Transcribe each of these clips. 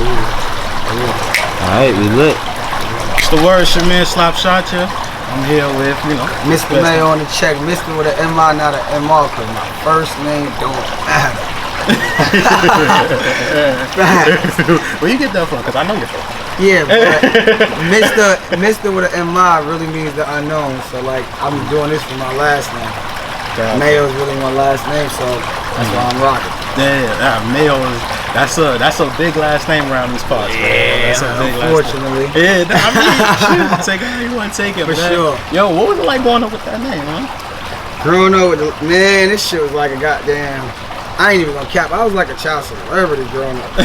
Alright, we lit. It's the word, your man Slap Shot ya. I'm here with, Mister Mayo on the check. Mister with an M-I, not an M-R, because my first name don't matter. Where you get that from? Because I know you're from. Yeah, but Mister with an M-I really means the unknown. So, like, I'm doing this for my last name. Mayo is really my last name, so that's why I'm rocking. Yeah, Mayo is that's a big last name around these parts. Yeah, that's a big unfortunately. Last name. Yeah, I mean, take it how you want to take it, for man. sure. Yo, what was it like growing up with that name, man? Growing up with man, this shit was like a goddamn. I ain't even gonna cap. I was like a child celebrity growing up, bro.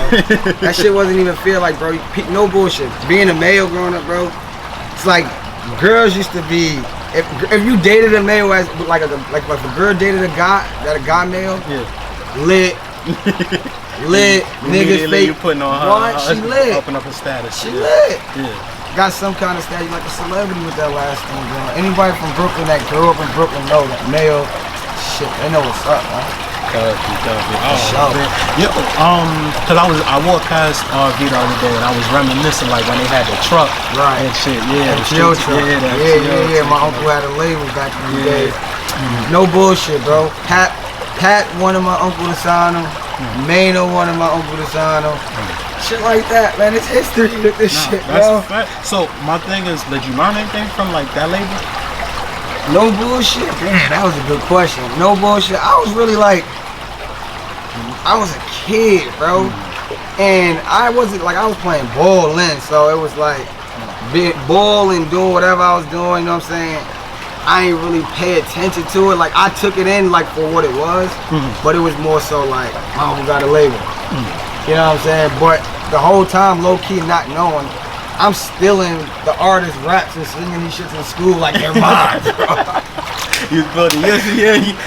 That shit wasn't even feel like, bro. No bullshit. Being a Mayo growing up, bro. It's like girls used to be. If you dated a Mayo as like if a girl dated a guy Mayo, lit, niggas fake. You putting on her, what? She lit. Open up her status. She lit. Yeah. Got some kind of status like a celebrity with that last name, bro. Anybody from Brooklyn that grew up in Brooklyn know that Mayo. Shit, they know what's up, man. Yeah, cause I walked past RV the other day and I was reminiscing like when they had the truck and shit. Yeah, the truck. Yeah. My uncle had a label back in the day. No bullshit, bro. Pat wanted my uncle to sign him. Maino wanted my uncle to sign him. Shit like that, man. It's history with this shit, bro. So my thing is, did you learn anything from like that label? No bullshit. Man, that was a good question. No bullshit. I was really like, I was a kid, bro. And I wasn't like, I was playing ball then. So it was like, ball and doing whatever I was doing, you know what I'm saying? I ain't really pay attention to it. Like, I took it in like for what it was. But it was more so like, my uncle got a label. You know what I'm saying? But the whole time, low-key not knowing, I'm stealing the artist raps and singing these shits in school like they're mine, bro. You feel it?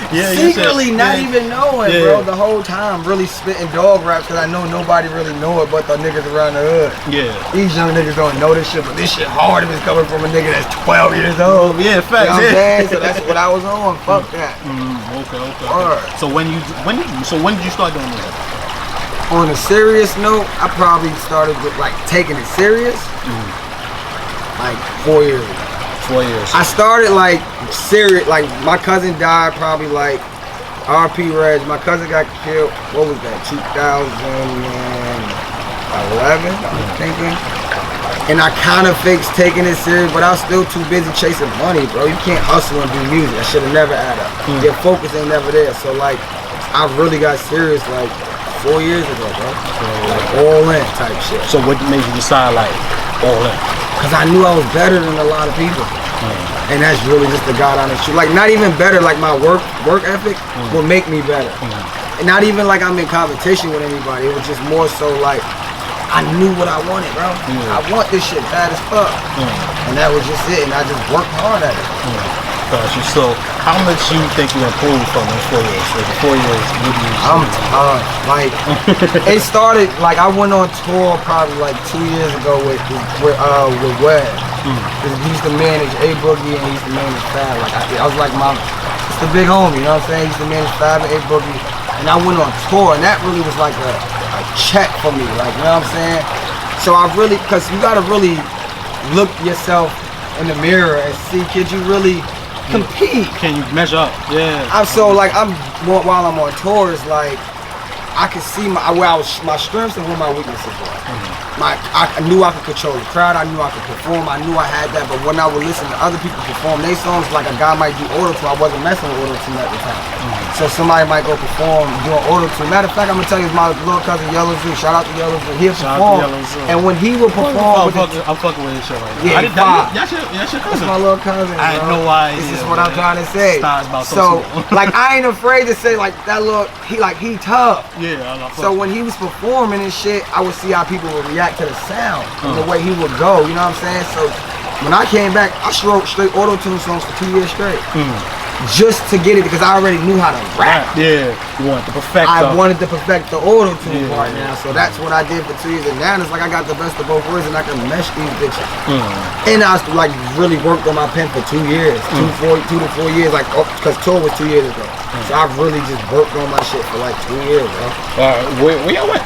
Yeah. Secretly, not even knowing, bro. The whole time, really spitting dog raps because I know nobody really know it but the niggas around the hood. Yeah. These young niggas don't know this shit, but this shit hard if it's coming from a nigga that's 12 years old. Yeah, facts. You know what I'm saying? So that's what I was on. Fuck that. Okay. So when did you start doing that? On a serious note, I probably started with like taking it serious like 4 years ago. 4 years. I started like serious, like my cousin died probably like RP Reg. My cousin got killed, what was that, 2011, I'm thinking. And I kind of faked taking it serious, but I was still too busy chasing money, bro. You can't hustle and do music. That should have never added up. Your focus ain't never there. So like, I really got serious like 4 years ago, bro. Like all in type shit. So what made you decide like all in? Cause I knew I was better than a lot of people. And that's really just the God honest truth. Like not even better, like my work ethic will make me better. And not even like I'm in competition with anybody. It was just more so like I knew what I wanted, bro. I want this shit bad as fuck. And that was just it. And I just worked hard at it. Gotcha. So how much you think you improved from in 4 years? Like 4 years, what do you I'm tough. Like it started like I went on tour probably like 2 years ago with Web. He used to manage A Boogie and he used to manage Fab. Like I was like it's the big homie, you know what I'm saying? He used to manage Fab and A Boogie. And I went on tour and that really was like a check for me, like you know what I'm saying? So I really, cause you gotta really look yourself in the mirror and see, could you really compete? Can you measure up? Yeah. So like while I'm on tour, it's like I can see my strengths and where my weaknesses were. I knew I could control the crowd. I knew I could perform. I knew I had that. But when I would listen to other people perform their songs, like a guy might do auto-tune, I wasn't messing with auto-tune at the time. So somebody might go perform doing auto-tune. Matter of fact, I'm gonna tell you, my little cousin Yellow Zoo. Shout out to Yellow Zoo. He'll perform, and when he will perform, I'm fucking with his show right now. Yeah, that's your cousin. That's my little cousin. I had no idea. This is what I'm trying to say. So, like, I ain't afraid to say like that. Look, he tough. Yeah. So when he was performing and shit, I would see how people would react to the sound and the way he would go. You know what I'm saying? So when I came back, I wrote straight auto-tune songs for 2 years straight. Just to get it, because I already knew how to rap. Yeah, you wanted to perfect. I wanted to perfect the auto-tune part now, so that's what I did for 2 years. And now it's like I got the best of both worlds, and I can mesh these bitches. And I like really worked on my pen for 2 years, 2 to 4 years, like because tour was 2 years ago. So I've really just worked on my shit for like 2 years, bro. Where y'all went?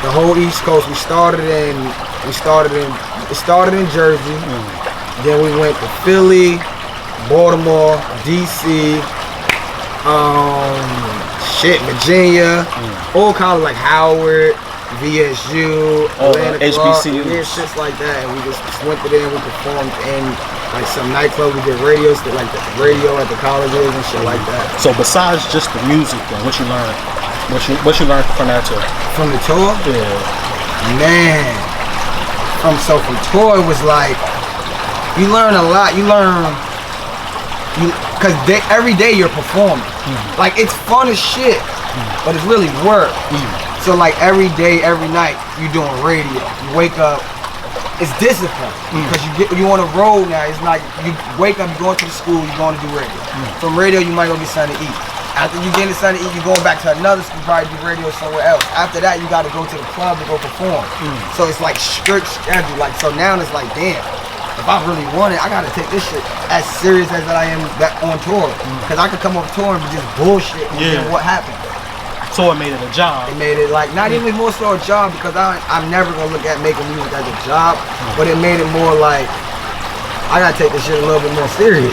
The whole East Coast. It started in Jersey. Then we went to Philly, Baltimore, DC, Virginia, all kinds of like Howard, VSU, Atlanta, HBCUs. Yeah, shit like that. And we just went to there and we performed in like some nightclubs. We did radio, like the radio at the colleges and shit like that. So besides just the music, then what you learned? What you learned from that tour? From the tour? Yeah. Man. From tour it was like you learn a lot. Cause every day you're performing. Like it's fun as shit, but it's really work. So like every day, every night, you doing radio. You wake up, it's discipline because you on the road now. It's like you wake up, you going to the school, you going to do radio. From radio, you might go get something to eat. After you get something to eat, you going back to another school, probably do radio somewhere else. After that, you got to go to the club to go perform. So it's like strict schedule. Like so now it's like damn. If I really want it, I gotta take this shit as serious as I am on tour. Cause I could come off tour and be just bullshit and then what happened? So it made it a job. It made it like, not even more so a job because I'm never gonna look at making music as a job, but it made it more like, I gotta take this shit a little bit more serious.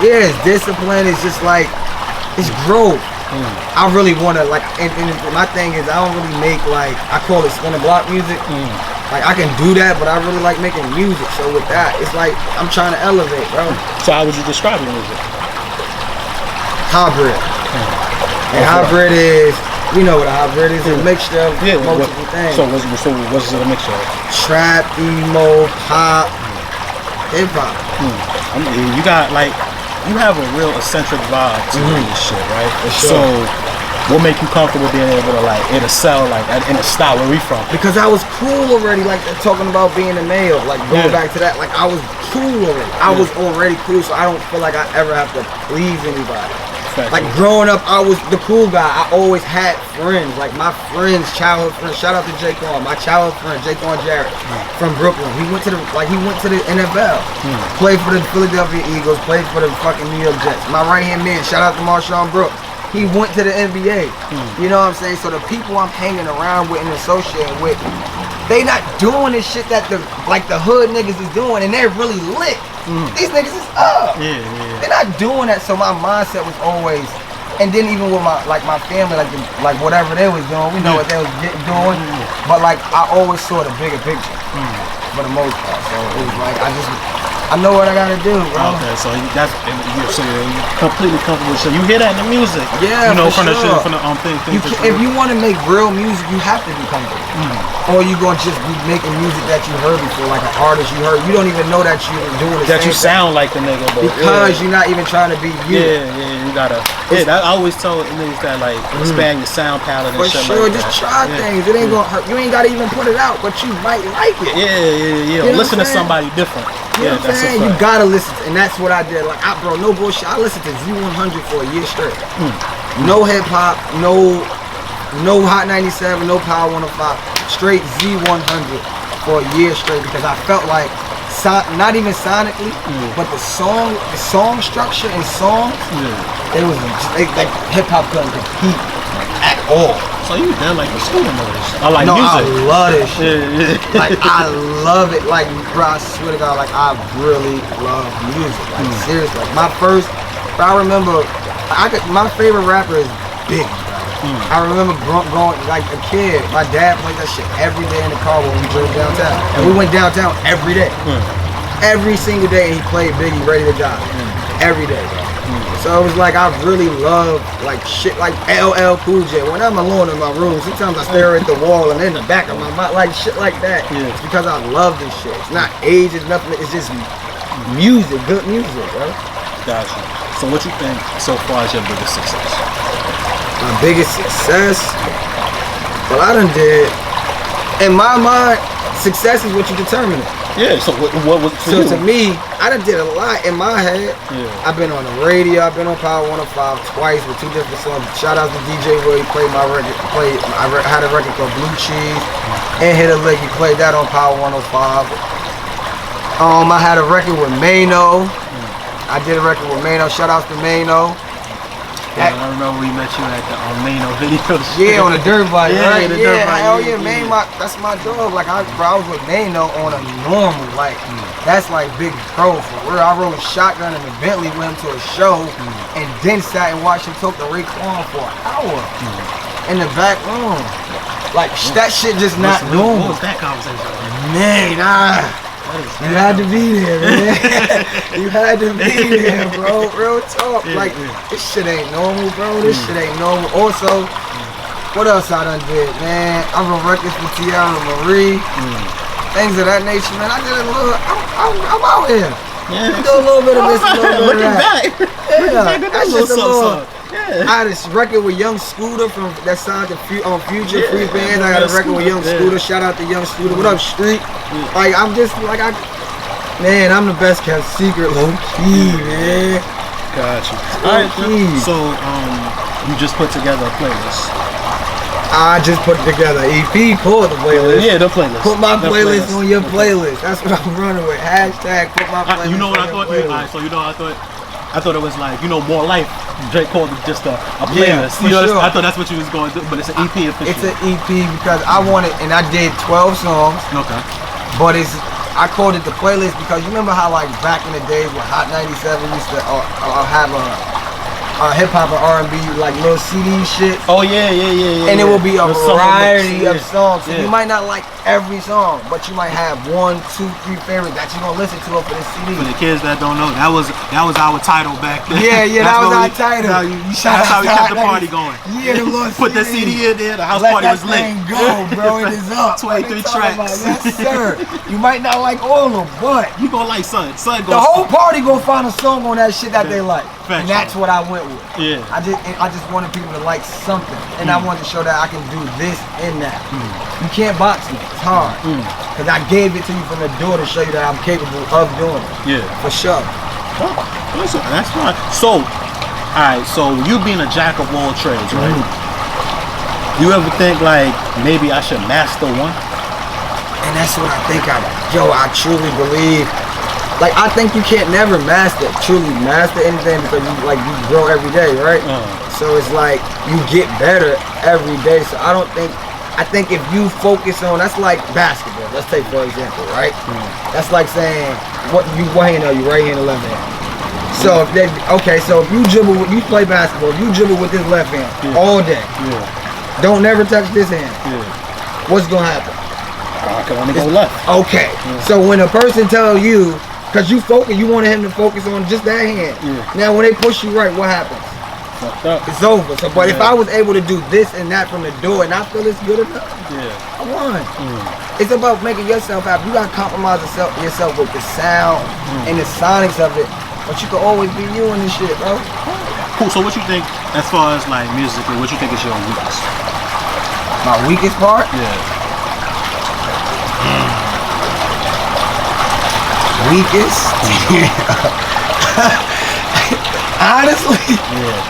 It's discipline, it's just like, it's growth. I really wanna like, and my thing is I don't really make like, I call it spin the block music. Like I can do that, but I really like making music. So with that, it's like I'm trying to elevate, bro. So how would you describe your music? Hybrid. And hybrid is, you know what a hybrid is? A mixture of multiple things. So what's it a mixture of? Trap, emo, pop, hip hop. You got like, you have a real eccentric vibe to this shit, right? For sure. So what make you comfortable being able to like it'll sell like in the style where we from? Because I was cool already, like talking about being a Mayo, like going back to that, like I was cool already. I was already cool, so I don't feel like I ever have to please anybody. Like growing up, I was the cool guy. I always had friends, like my friends, childhood friends. Shout out to Jaquan, my childhood friend, Jaquan Jarrett from Brooklyn. He went to the NFL, played for the Philadelphia Eagles, played for the fucking New York Jets. My right hand man, shout out to Marshawn Brooks. He went to the NBA. You know what I'm saying? So the people I'm hanging around with and associating with, they not doing this shit that the hood niggas is doing, and they're really lit. These niggas is up. They're not doing that. So my mindset was always, and then even with my family, like whatever they was doing, we know what they was doing. But like I always saw the bigger picture for the most part. So it was like I know what I gotta do, bro. Okay, so you're completely comfortable. So you hear that in the music, yeah, you know, from the sure. shit, from the things. If you want to make real music, you have to be comfortable. Or you gonna just be making music that you heard before, like an artist you heard. You don't even know that you're doing the that same you sound like the nigga, but because you're not even trying to be you. You gotta. I always tell niggas that like expand your sound palette and for shit sure, like just that. try things. It ain't gonna hurt. You ain't gotta even put it out, but you might like it. You know listen to somebody different. You know what I'm saying? You gotta listen, and that's what I did. Like, bro, no bullshit. I listened to Z100 for a year straight. No hip hop, no Hot 97, no Power 105. Straight Z100 for a year straight because I felt like, not even sonically, but the song structure and songs, like hip hop couldn't compete at all. So you done like the student movies? I like music. I love this shit. Like I love it. Like bro, I swear to God, like I really love music. Like seriously. Like my remember, my favorite rapper is Biggie. I remember growing like a kid. My dad played that shit every day in the car when we drove downtown, and we went downtown every day. Every single day he played Biggie, Ready to Die. Every day, bro. So it was like I really love like shit like LL Cool J. When I'm alone in my room, sometimes I stare at the wall and in the back of my mind, like shit like that. It's because I love this shit. It's not age, it's nothing. It's just music, good music, bro. Gotcha. So what you think so far is your biggest success? My biggest success? Well, I done did. In my mind, success is what you determine it. Yeah, so what was so to me, I done did a lot in my head. I've been on the radio, I've been on Power 105 twice with 2 different songs. Shout out to DJ Will, he played my record, I had a record called Blue Cheese and Hit a Lick, he played that on Power 105. I had a record with Maino. I did a record with Maino, shout outs to Maino. Yeah, I remember we met you at the Maino video. Yeah, on a dirt bike, right? The dirt bike. Hell yeah, man. That's my dog. Like I was with Maino on a normal, like that's like big pro for real. I rode a shotgun in the Bentley with him to a show, and then sat and watched him talk to Raekwon for an hour in the back room. Like that shit just not normal. What was that conversation? Man, you had to be there, man. You had to be there, bro. Real talk. Like, this shit ain't normal, bro. This shit ain't normal. Also, what else I done did, man? I run records for Tiara Marie. Things of that nature, man. I did a little, I'm out here. Yeah. Do a little bit of this, a little bit of that. Yeah, that's just a little. I had this record with Young Scooter from that side of Future Free Bands. I got a record with Young Scooter. Shout out to Young Scooter. What up, Street? Like I'm just like man, I'm the best kept secret, low key, man. Got you. Alright, so you just put together a playlist. I just put together an EP called the playlist. Yeah, the playlist. Put my playlist on your playlist. That's what I'm running with. Hashtag put my playlist. You know what I thought? Alright, so you know what I thought? I thought it was like, More Life. Drake called it just a playlist. Yeah, sure. I thought that's what you was going to do, but it's an EP officially. It's an EP because I wanted, and I did 12 songs. Okay. But I called it the playlist because you remember how like back in the days when Hot 97 used to have a hip hop or R&B like little CD shit. Oh yeah. And it will be a variety of songs. So you might not like every song, but you might have 1, 2, 3 favorites that you're gonna listen to for this CD. For the kids that don't know, that was our title back then. Yeah, that was our title. That's how we kept the party going. Yeah, the little put the CD in there, the house party was lit. Let that thing go, bro. It is up. 23 tracks. Yes, sir. You might not like all of them, but you gonna like Son. The whole party gonna find a song on that shit that they like. And that's what I went with. Yeah. I just wanted people to like something, and I wanted to show that I can do this and that. You can't box me. It's hard. Because I gave it to you from the door to show you that I'm capable of doing it. Yeah. For sure. Listen, that's fine. So, alright, so you being a jack of all trades, right? You ever think like maybe I should master one? And that's what I think I truly believe. Like I think you can't never truly master anything because you grow every day, right? So it's like you get better every day. So I think if you focus on, that's like basketball. Let's take for example, right? That's like saying what hand are you, right hand or left hand? So if you dribble, you play basketball, you dribble with this left hand all day. Don't never touch this hand. What's gonna happen? I can only go left. Okay. So when a person tells you, because you wanted him to focus on just that hand. Now when they push you right, what happens? It's over. So, but if I was able to do this and that from the door, and I feel it's good enough, I won. It's about making yourself happy. You gotta compromise yourself with the sound and the sonics of it, but you can always be you in this shit, bro. Cool. So what you think, as far as like musically, what you think is your weakest? My weakest part? Weakest? Honestly,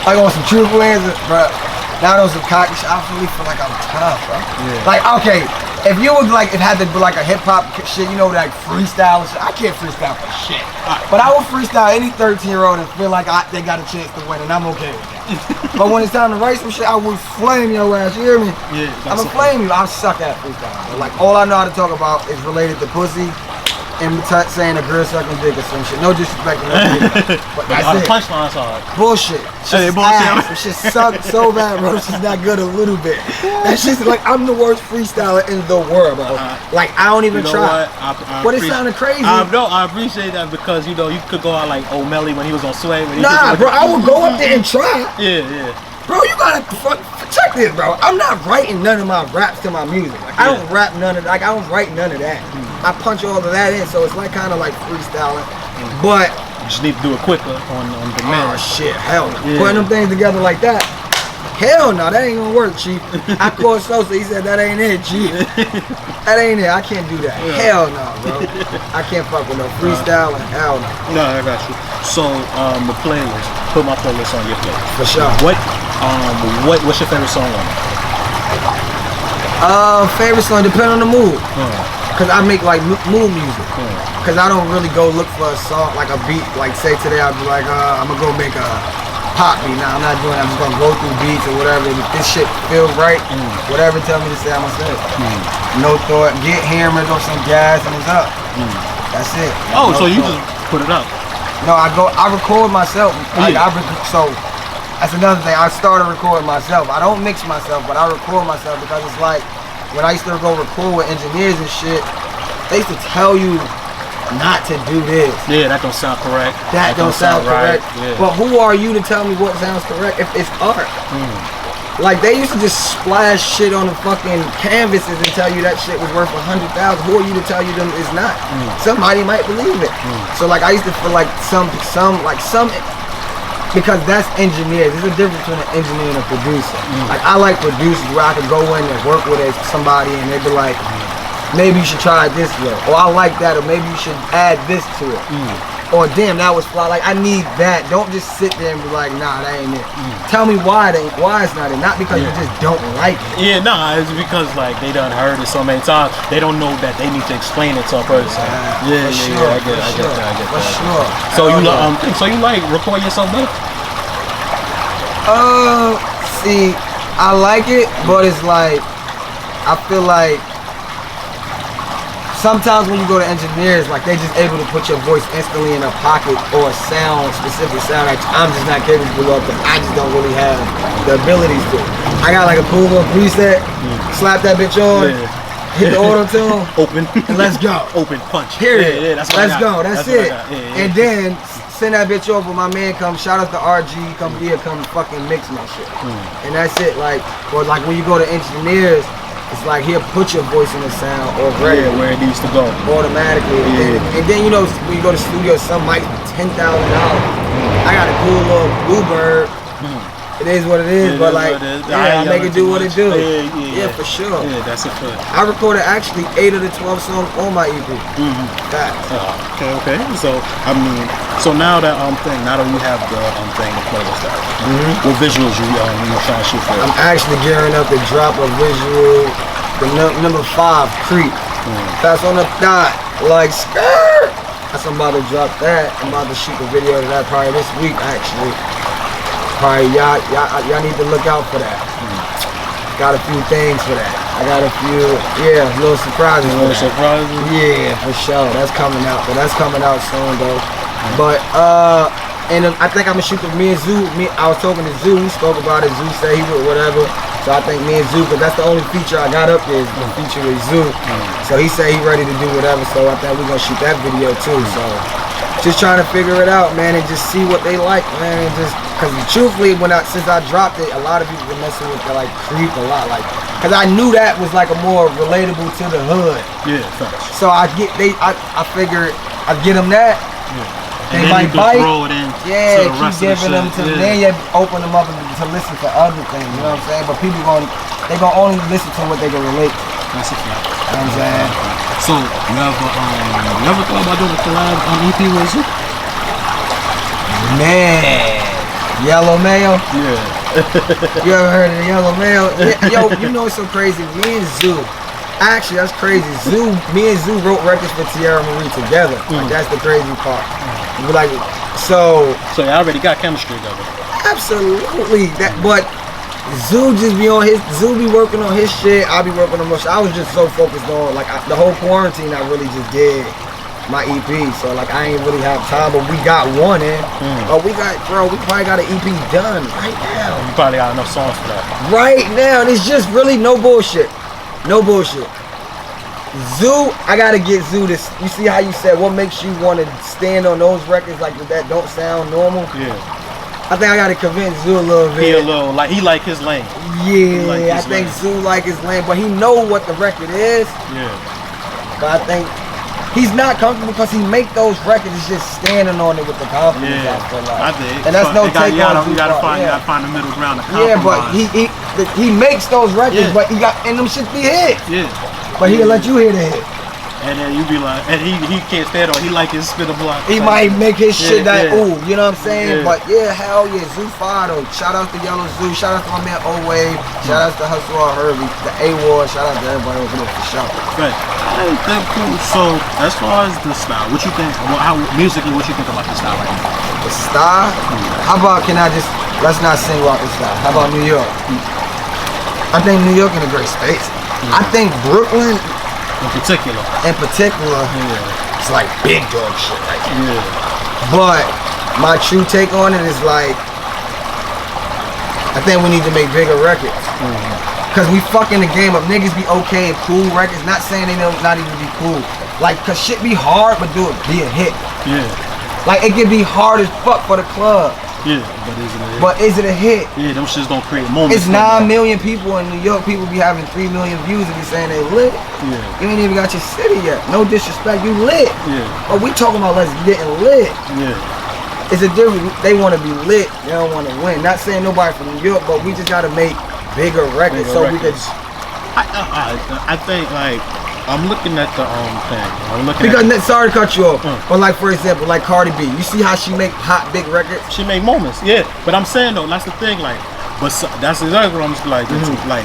like on some truthful answers, bro. Not on some cocky shit. I really feel like I'm tough, bro. Like, okay, if you was like, it had to be like a hip hop shit, like freestyle and shit. I can't freestyle for shit. But I will freestyle any 13-year-old and feel like they got a chance to win, and I'm okay with that. But when it's time to write some shit, I will flame your ass. You hear me? I'm gonna flame you. I suck at freestyle. Like all I know how to talk about is related to pussy. And saying a girl sucking dick or some shit. No disrespect to nobody. But that's it. Punchlines are bullshit. That shit sucks so bad, bro. It's just not good a little bit. That shit's like I'm the worst freestyler in the world, bro. Like I don't even try. But it sounded crazy. I appreciate that because you could go out like O'Malley when he was on Sway. Nah, bro, I would go up there and try. Yeah. Bro, you gotta check this, bro. I'm not writing none of my raps to my music. Like I don't rap none of I don't write none of that. I punch all of that in, so it's like kind of like freestyling. But you just need to do it quicker on demand. Oh shit, hell no. Putting them things together like that. Hell no, that ain't gonna work, Chief. I called Sosa, he said that ain't it, Chief. That ain't it, I can't do that. Hell no, bro. I can't fuck with no freestyling, hell no. No, I got you. So, the playlist, put my playlist on your playlist. For sure. What's your favorite song on it? Favorite song, depend on the mood. Cause I make like mood music. Cause I don't really go look for a song, like a beat. Like say today I'll be like, I'm gonna go make a pop beat. Now I'm not doing that. I'm just gonna go through beats or whatever. If this shit feels right, whatever tell me to say, I'm gonna say it. No thought, get hammered or some gas and it's up. That's it. Oh, no so you thought. just put it up? No, I record myself. Like, so that's another thing. I started recording myself. I don't mix myself, but I record myself because it's like when I used to go record with engineers and shit, they used to tell you not to do this. Yeah, that don't sound correct. That don't sound correct. Right. Yeah. But who are you to tell me what sounds correct if it's art? Like they used to just splash shit on the fucking canvases and tell you that shit was worth 100,000. Who are you to tell you them it's not? Somebody might believe it. So like I used to feel like some because that's engineers. There's a difference between an engineer and a producer. Like I like producers where I could go in and work with somebody and they'd be like, maybe you should try it this way, or I like that, or maybe you should add this to it, or damn, that was fly. Like I need that. Don't just sit there and be like, nah, that ain't it. Tell me why it's not it. Not because you just don't like it. Yeah, nah, it's because like they done heard it so many times. They don't know that they need to explain it to a person. Yeah, I get that. For sure. So you like record yourself better? See, I like it, but it's like I feel like sometimes when you go to engineers, like they just able to put your voice instantly in a pocket or a specific sound that I'm just not capable of because I just don't really have the abilities to. I got like a cool little preset, slap that bitch on, hit the auto tune, open, and let's go. Open punch. Period. Yeah, that's let's go. That's it. Yeah. And then send that bitch over. My man comes. Shout out to RG. Come fucking mix my shit. And that's it. Like, or like when you go to engineers. It's like he'll put your voice in the sound already. Yeah, where it needs to go. Automatically. Yeah. And then you know when you go to studio, some mics be $10,000. I got a cool little Bluebird. It is what it is, but like I make it do what it do. Yeah, for sure. Yeah, that's a fact. I recorded actually 8 of the 12 songs on my EP. Okay. So I mean, so now that now that we have the thing to play with that, what visuals you trying to shoot for? I'm actually gearing up to drop a visual, the number 5 Creep. That's on the dot, like skirt. That's I'm about to drop that. I'm about to shoot the video of that probably this week actually. Probably y'all need to look out for that. Got a few things for that. I got a few, little surprises. Yeah, for sure. That's coming out. But that's coming out soon though. But and I think I'm gonna shoot with me and Zoo. I was talking to Zoo. We spoke about it. Zoo said he would whatever. So I think me and Zoo, because that's the only feature I got up there is the feature with Zoo. So he said he ready to do whatever. So I think we're gonna shoot that video too. So just trying to figure it out, man, and just see what they like, man, and just because truthfully, since I dropped it, a lot of people were messing with the like Creep a lot, like, because I knew that was like a more relatable to the hood. Yeah, facts. So I figured I get them that. And they then might you bite. Throw it in keep giving them to then you open them up to listen to other things. You know what I'm saying? But people they gonna only listen to what they can relate to. That's a fact. You know what I'm saying? So you ever thought about doing a collab on EP with Zoo? Man, Yellow Mayo. Yeah. You ever heard of the Yellow Mayo? Yo, you know it's so crazy. Me and Zoo. Actually, that's crazy. Me and Zoo wrote records for Tierra Marie together. Like, that's the crazy part. Like, so you already got chemistry together. Absolutely. But Zoo just be working on his shit. I be working on my shit. I was just so focused on like the whole quarantine. I really just did my EP. So like I ain't really have time. But we got one in. We probably got an EP done right now. You probably got enough songs for that. Right now, and it's just really no bullshit. No bullshit. Zoo, I gotta get Zoo this. You see how you said what makes you want to stand on those records like that don't sound normal? Yeah. I think I gotta convince Zoo a little bit. He like his lane. Yeah, I think Zoo like his lane, but he know what the record is. Yeah. But I think he's not comfortable because he make those records. He's just standing on it with the confidence. Yeah, I feel like. I think. And that's no take on. You gotta find the middle ground. Yeah, but he makes those records, but and them shit be hits. Yeah. But he'll let you hear the hit. And then you be like, and he can't stand on. He like his spit a block. He might make his shit ooh, you know what I'm saying? Yeah. But yeah, hell yeah, Zoo fire though. Shout out to Yellow Zoo. Shout out to my man O-Wave. Shout out to Hustle Hervey. The A-Ward. Shout out to everybody over there for sure. Right. That's cool. So as far as the style, what you think? Musically, what you think about the style right now? The style? How about can let's not single out the South. How about New York? I think New York in a great space. I think Brooklyn, in particular, it's like big dog shit right now. yeah. But my true take on it is like, I think we need to make bigger records. Cause we fucking the game up. Niggas be okay and cool records. Not saying they don't not even be cool. Like, cause shit be hard, but do it be a hit. Yeah. Like, it can be hard as fuck for the club. Yeah, but is it a hit? But is it a hit? Yeah, them shits don't create moments. It's 9 million people in New York. People be having 3 million views and be saying they lit. Yeah. You ain't even got your city yet. No disrespect, you lit. Yeah. But we talking about let's getting lit. Yeah. It's a difference. They want to be lit. They don't want to win. Not saying nobody from New York, but we just got to make bigger records we could. I think like I'm looking at the thing. I'm looking because at sorry to cut you off, but like for example, like Cardi B, you see how she make hot big records? she make moments, yeah. But I'm saying though, that's the thing. Like, but that's exactly what I'm just like. Like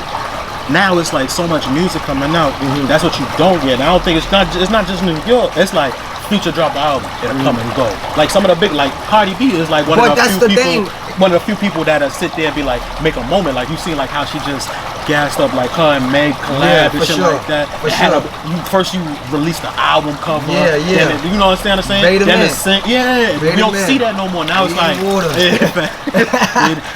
now it's like so much music coming out. That's what you don't get. And I don't think it's not just New York. It's like Future drop an album, it'll come and go. Like some of the big, like Cardi B is like one of the few people. One of the few people that'll sit there and be like, make a moment. Like you see, like how she just gassed up like her and Meg collab and shit like that. First you released the album cover. Yeah. Then you know what I'm saying? Then it's you don't see that no more. Now it's like,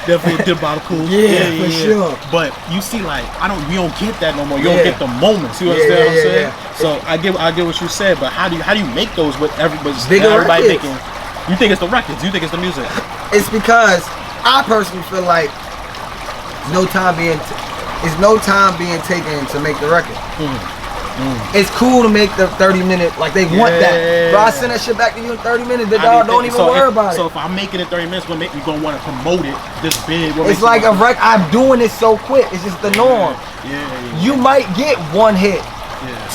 definitely did about cool. Yeah, for sure. But you see, like we don't get that no more. You don't get the moments. You understand what I'm saying? So I get what you said, but how do you make those with everybody making? You think it's the records? You think it's the music? It's because I personally feel like no time being taken to make the record. It's cool to make the 30-minute, like they want that. Bro, I send that shit back to you in 30 minutes. The dog don't even worry about it. So if I make it in 30 minutes, we're gonna want to promote it this big. It's like a record. I'm doing it so quick. It's just the norm. You might get one hit.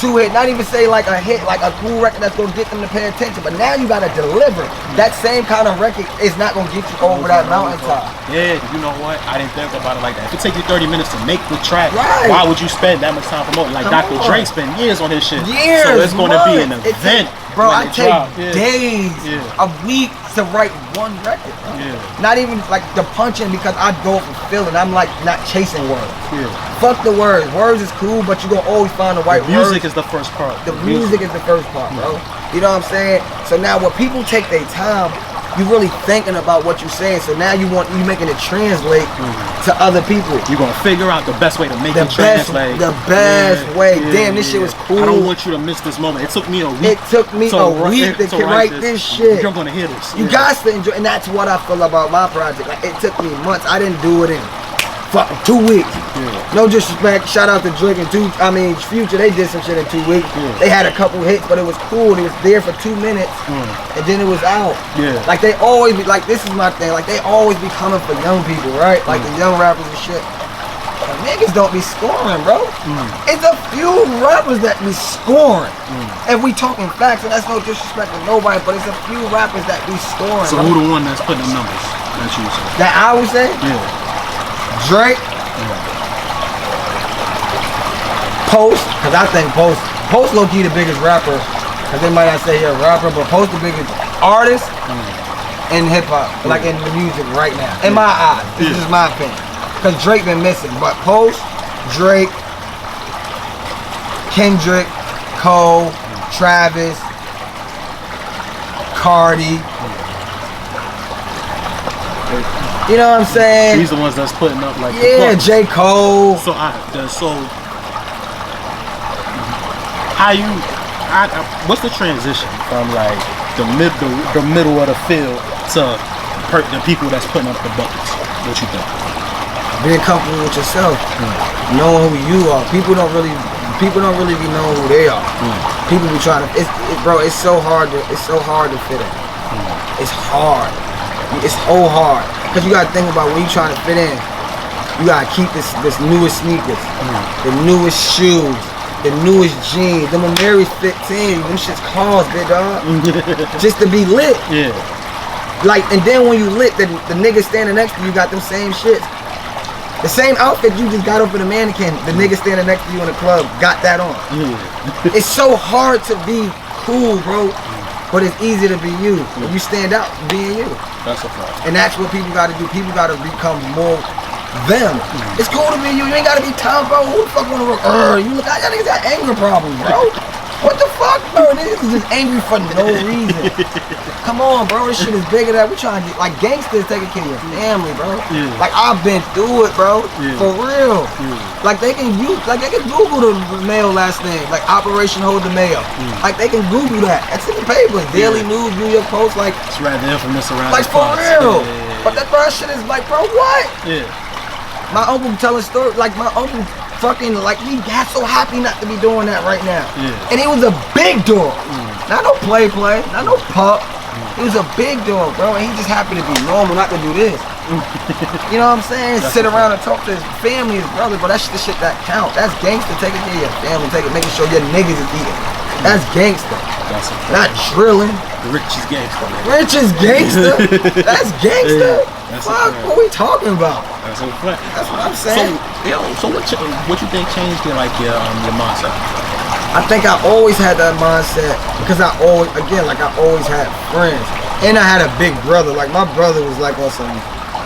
2 hit, not even say like a hit, like a cool record that's gonna get them to pay attention, but now you gotta deliver. That same kind of record is not gonna get you over that mountaintop. Yeah, you know what? I didn't think about it like that. If it takes you 30 minutes to make the track, why would you spend that much time promoting? Like Dr. Dre spent years on his shit. So it's gonna be an event. Bro, I take days, a week to write one record. Not even like the punching, because I go for feeling. I'm like not chasing words. Fuck the words. Words is cool, but you gonna always find the right words. Music is the first part. The music is the first part, bro. You know what I'm saying? So now when people take their time, you really thinking about what you're saying. So now you making it translate to other people. You're gonna figure out the best way to make it translate. The best way. Damn, this shit was cool. I don't want you to miss this moment. It took me a week. It took me a week to write this shit. You're gonna hear this. You got to enjoy, and that's what I feel about my project. Like, it took me months. I didn't do it in fucking 2 weeks. No disrespect. Shout out to Drake and Future. They did some shit in 2 weeks. They had a couple hits, but it was cool. It was there for 2 minutes, and then it was out. Like they always be like, this is my thing. Like they always be coming for young people, right? Like the young rappers and shit. But niggas don't be scoring, bro. It's a few rappers that be scoring. And we talking facts, and that's no disrespect to nobody, but it's a few rappers that be scoring. So who the one that's putting the numbers that you say? That I would say? Drake. Post, because I think Post low-key the biggest rapper, because they might not say he's a rapper, but Post the biggest artist in hip-hop, like in the music right now. In my eyes, this is my opinion. Because Drake been missing, but Post, Drake, Kendrick, Cole, Travis, Cardi. You know what I'm saying? These are the ones that's putting up like J. Cole. So what's the transition from like the middle of the field to the people that's putting up the buckets? What you think? Being comfortable with yourself, knowing who you are. People don't really be knowing who they are. People be trying to. Bro, it's so hard to fit in. It's hard. It's so hard because you gotta think about when you trying to fit in. You gotta keep this newest sneakers, the newest shoes, the newest jeans. Them Mary's 15. Them shits cost, big dog. Just to be lit. Like, and then when you lit, the nigga standing next to you got them same shits. The same outfit you just got up in the mannequin, the nigga standing next to you in the club got that on. It's so hard to be cool, bro. But it's easy to be you. You stand out being you. That's a fact. And that's what people got to do. People got to become more them. It's cool to be you. You ain't got to be Tom, bro. Who the fuck want to work? You look like y'all niggas got anger problems, bro. What the fuck, bro? Niggas is just angry for no reason. Come on, bro. This shit is bigger than we trying to get. Like, gangsters taking care of your family, bro. Yeah. Like, I've been through it, bro. Yeah. For real. Yeah. Like, they can Google the Mayo last name. Like, Operation Hold the Mayo. Like, they can Google that. That's in the papers. Daily News, New York Post. Like, it's right there from Mr. Like, for real. But that bro, shit is like, bro, what? Yeah. My uncle telling stories. Like, my uncle fucking, like, he got so happy not to be doing that right now. Yeah. And he was a big dog. Not no play, not no pup. He was a big dog, bro, and he just happy to be normal, not to do this. You know what I'm saying? Sit around and talk to his family, his brother, but that's the shit that count. That's gangster, taking care of your family, making sure your niggas is eating. That's gangster. That's a fact. Not drilling. The rich is gangster, man. Rich is gangster? That's gangster? That's Fuck, what we talking about? That's a fact. That's what I'm saying. So what you think changed your your mindset? I think I always had that mindset because I always had friends. And I had a big brother. Like, my brother was like on some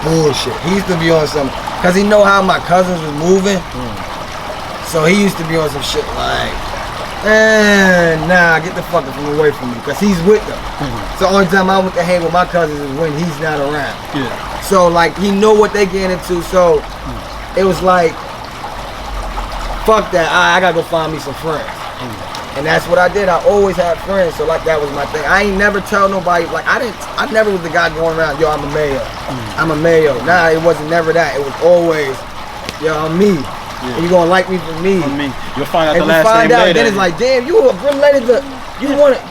bullshit. He used to be on some, because he know how my cousins was moving. So he used to be on some shit like, nah, get the fuck away from me, because he's with them. So the only time I went to hang with my cousins is when he's not around. Yeah. So like, he know what they getting into, so it was like, fuck that, I gotta go find me some friends. And that's what I did. I always had friends, so like, that was my thing. I ain't never tell nobody, like, I never was the guy going around, yo, I'm a Mayo. I'm a Mayo. Nah, it wasn't never that. It was always, yo, I'm me. And you gonna like me for me. You'll find out and the last name later. Then it's like, damn, you related to, you want it.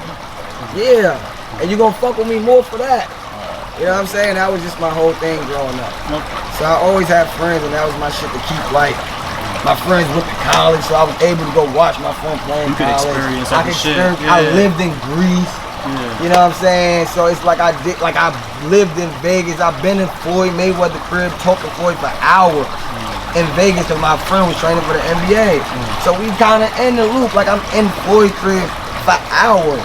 Yeah. And you gonna fuck with me more for that. You know what I'm saying? That was just my whole thing growing up. So I always had friends, and that was my shit to keep, like, my friends went to college, so I was able to go watch my friend play in college. Experience other shit. I lived in Greece. You know what I'm saying? So it's like I lived in Vegas. I've been in Floyd Mayweather crib, talking to Floyd for hours in Vegas, because my friend was training for the NBA. So we kind of in the loop. Like, I'm in Floyd's crib for hours.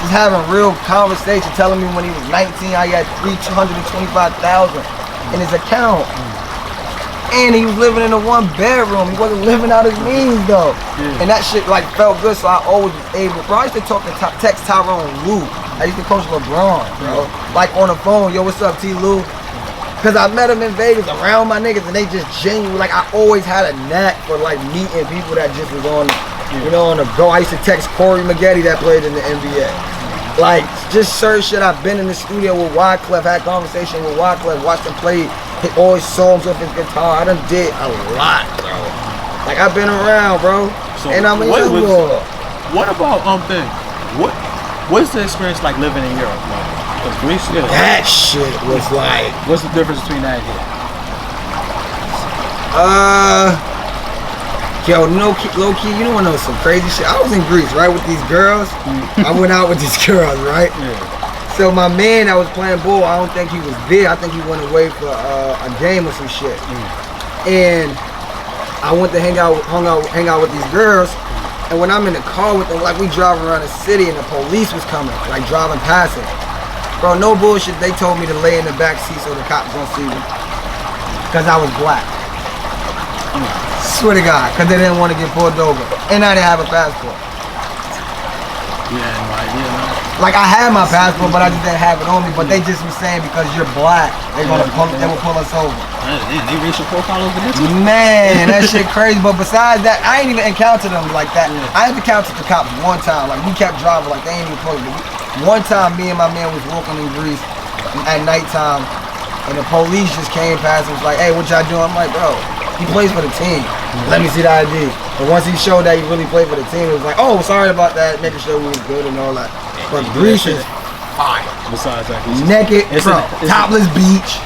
Just having real conversation, telling me when he was 19, how he had $325,000 in his account. And he was living in a one bedroom. He wasn't living out his means though. And that shit like felt good, so I always was able. Bro, I used to talk to text Tyrone Lou. I used to coach LeBron, bro. Like on the phone, yo, what's up, T. Lou? Cause I met him in Vegas around my niggas, and they just genuine. Like, I always had a knack for like meeting people that just was on, you know, on the go. I used to text Corey Maggette that played in the NBA. Like, just certain shit. I've been in the studio with Wyclef, had conversation with Wyclef, watched him play, hit all his songs off his guitar. I done did a lot, bro. Like, I've been around, bro. So and I'm a young boy. What about what's the experience like living in Europe? Like, because Greece, that shit was like, what's the difference between that and here? Yo, low key, you don't want to know some crazy shit. I was in Greece, right, with these girls. I went out with these girls, right? So my man that was playing ball, I don't think he was there. I think he went away for a game or some shit. And I went to hang out with these girls. And when I'm in the car with them, like, we driving around the city, and the police was coming, like, driving past it. Bro, no bullshit. They told me to lay in the back seat so the cops don't see me, cause I was black. Swear to God, because they didn't want to get pulled over. And I didn't have a passport. You had no idea, man. Like, I had my passport, but I just didn't have it on me. But they just was saying because you're black, they will pull us over. Man, they racial profile over this? Man, that shit crazy. But besides that, I ain't even encountered them like that. I had to encounter the cops one time. Like, we kept driving like they ain't even pulled me. One time, me and my man was walking in Greece at nighttime, and the police just came past and was like, hey, what y'all doing? I'm like, bro, he plays for the team. Let me see the ID. But once he showed that he really played for the team, it was like, oh, sorry about that, making sure we was good and all that. But Greece is fire. Besides that, naked, bro, topless beach.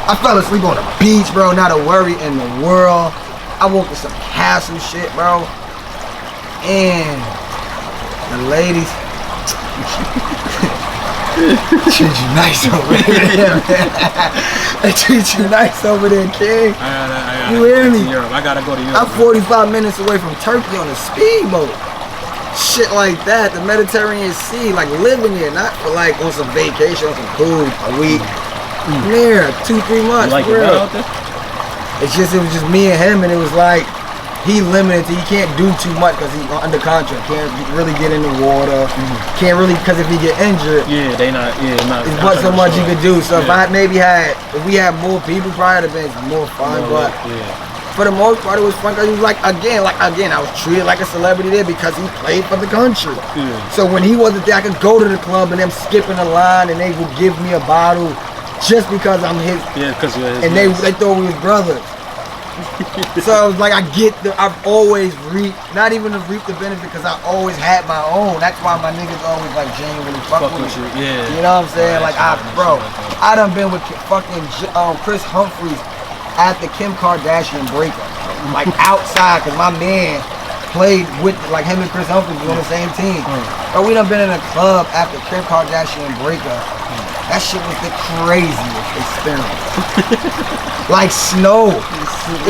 I fell asleep on the beach, bro, not a worry in the world. I woke to some castle shit, bro. And the ladies treat you nice over there, man. They treat you nice over there, King. You hear me? I gotta go to Europe. I'm 45 minutes away from Turkey on a speedboat. shit like that. The Mediterranean Sea, like living there, not for like on some vacation, on some food, a week. There, 2-3 months. You like it out there? It was just me and him, and it was like he limited. He can't do too much because he's under contract. Can't really get in the water. Can't really, because if he get injured, not. It's what so much you could do. So if we had more people, probably would have been more fun. But for the most part, it was fun because he was like again, I was treated like a celebrity there because he played for the country. So when he wasn't there, I could go to the club and them skipping the line, and they would give me a bottle just because I'm his. Yeah, because you're his. And they thought we was brothers. So it's like I've always not even to reap the benefit because I always had my own. That's why my niggas always like genuinely fuck with you. Yeah. You know what I'm saying? Like I done been with fucking Chris Humphries at the Kim Kardashian breakup. Like outside, because my man played with, like him and Chris Humphries was on the same team. But we done been in a club after Kim Kardashian breakup. That shit was the craziest experience. Like snow.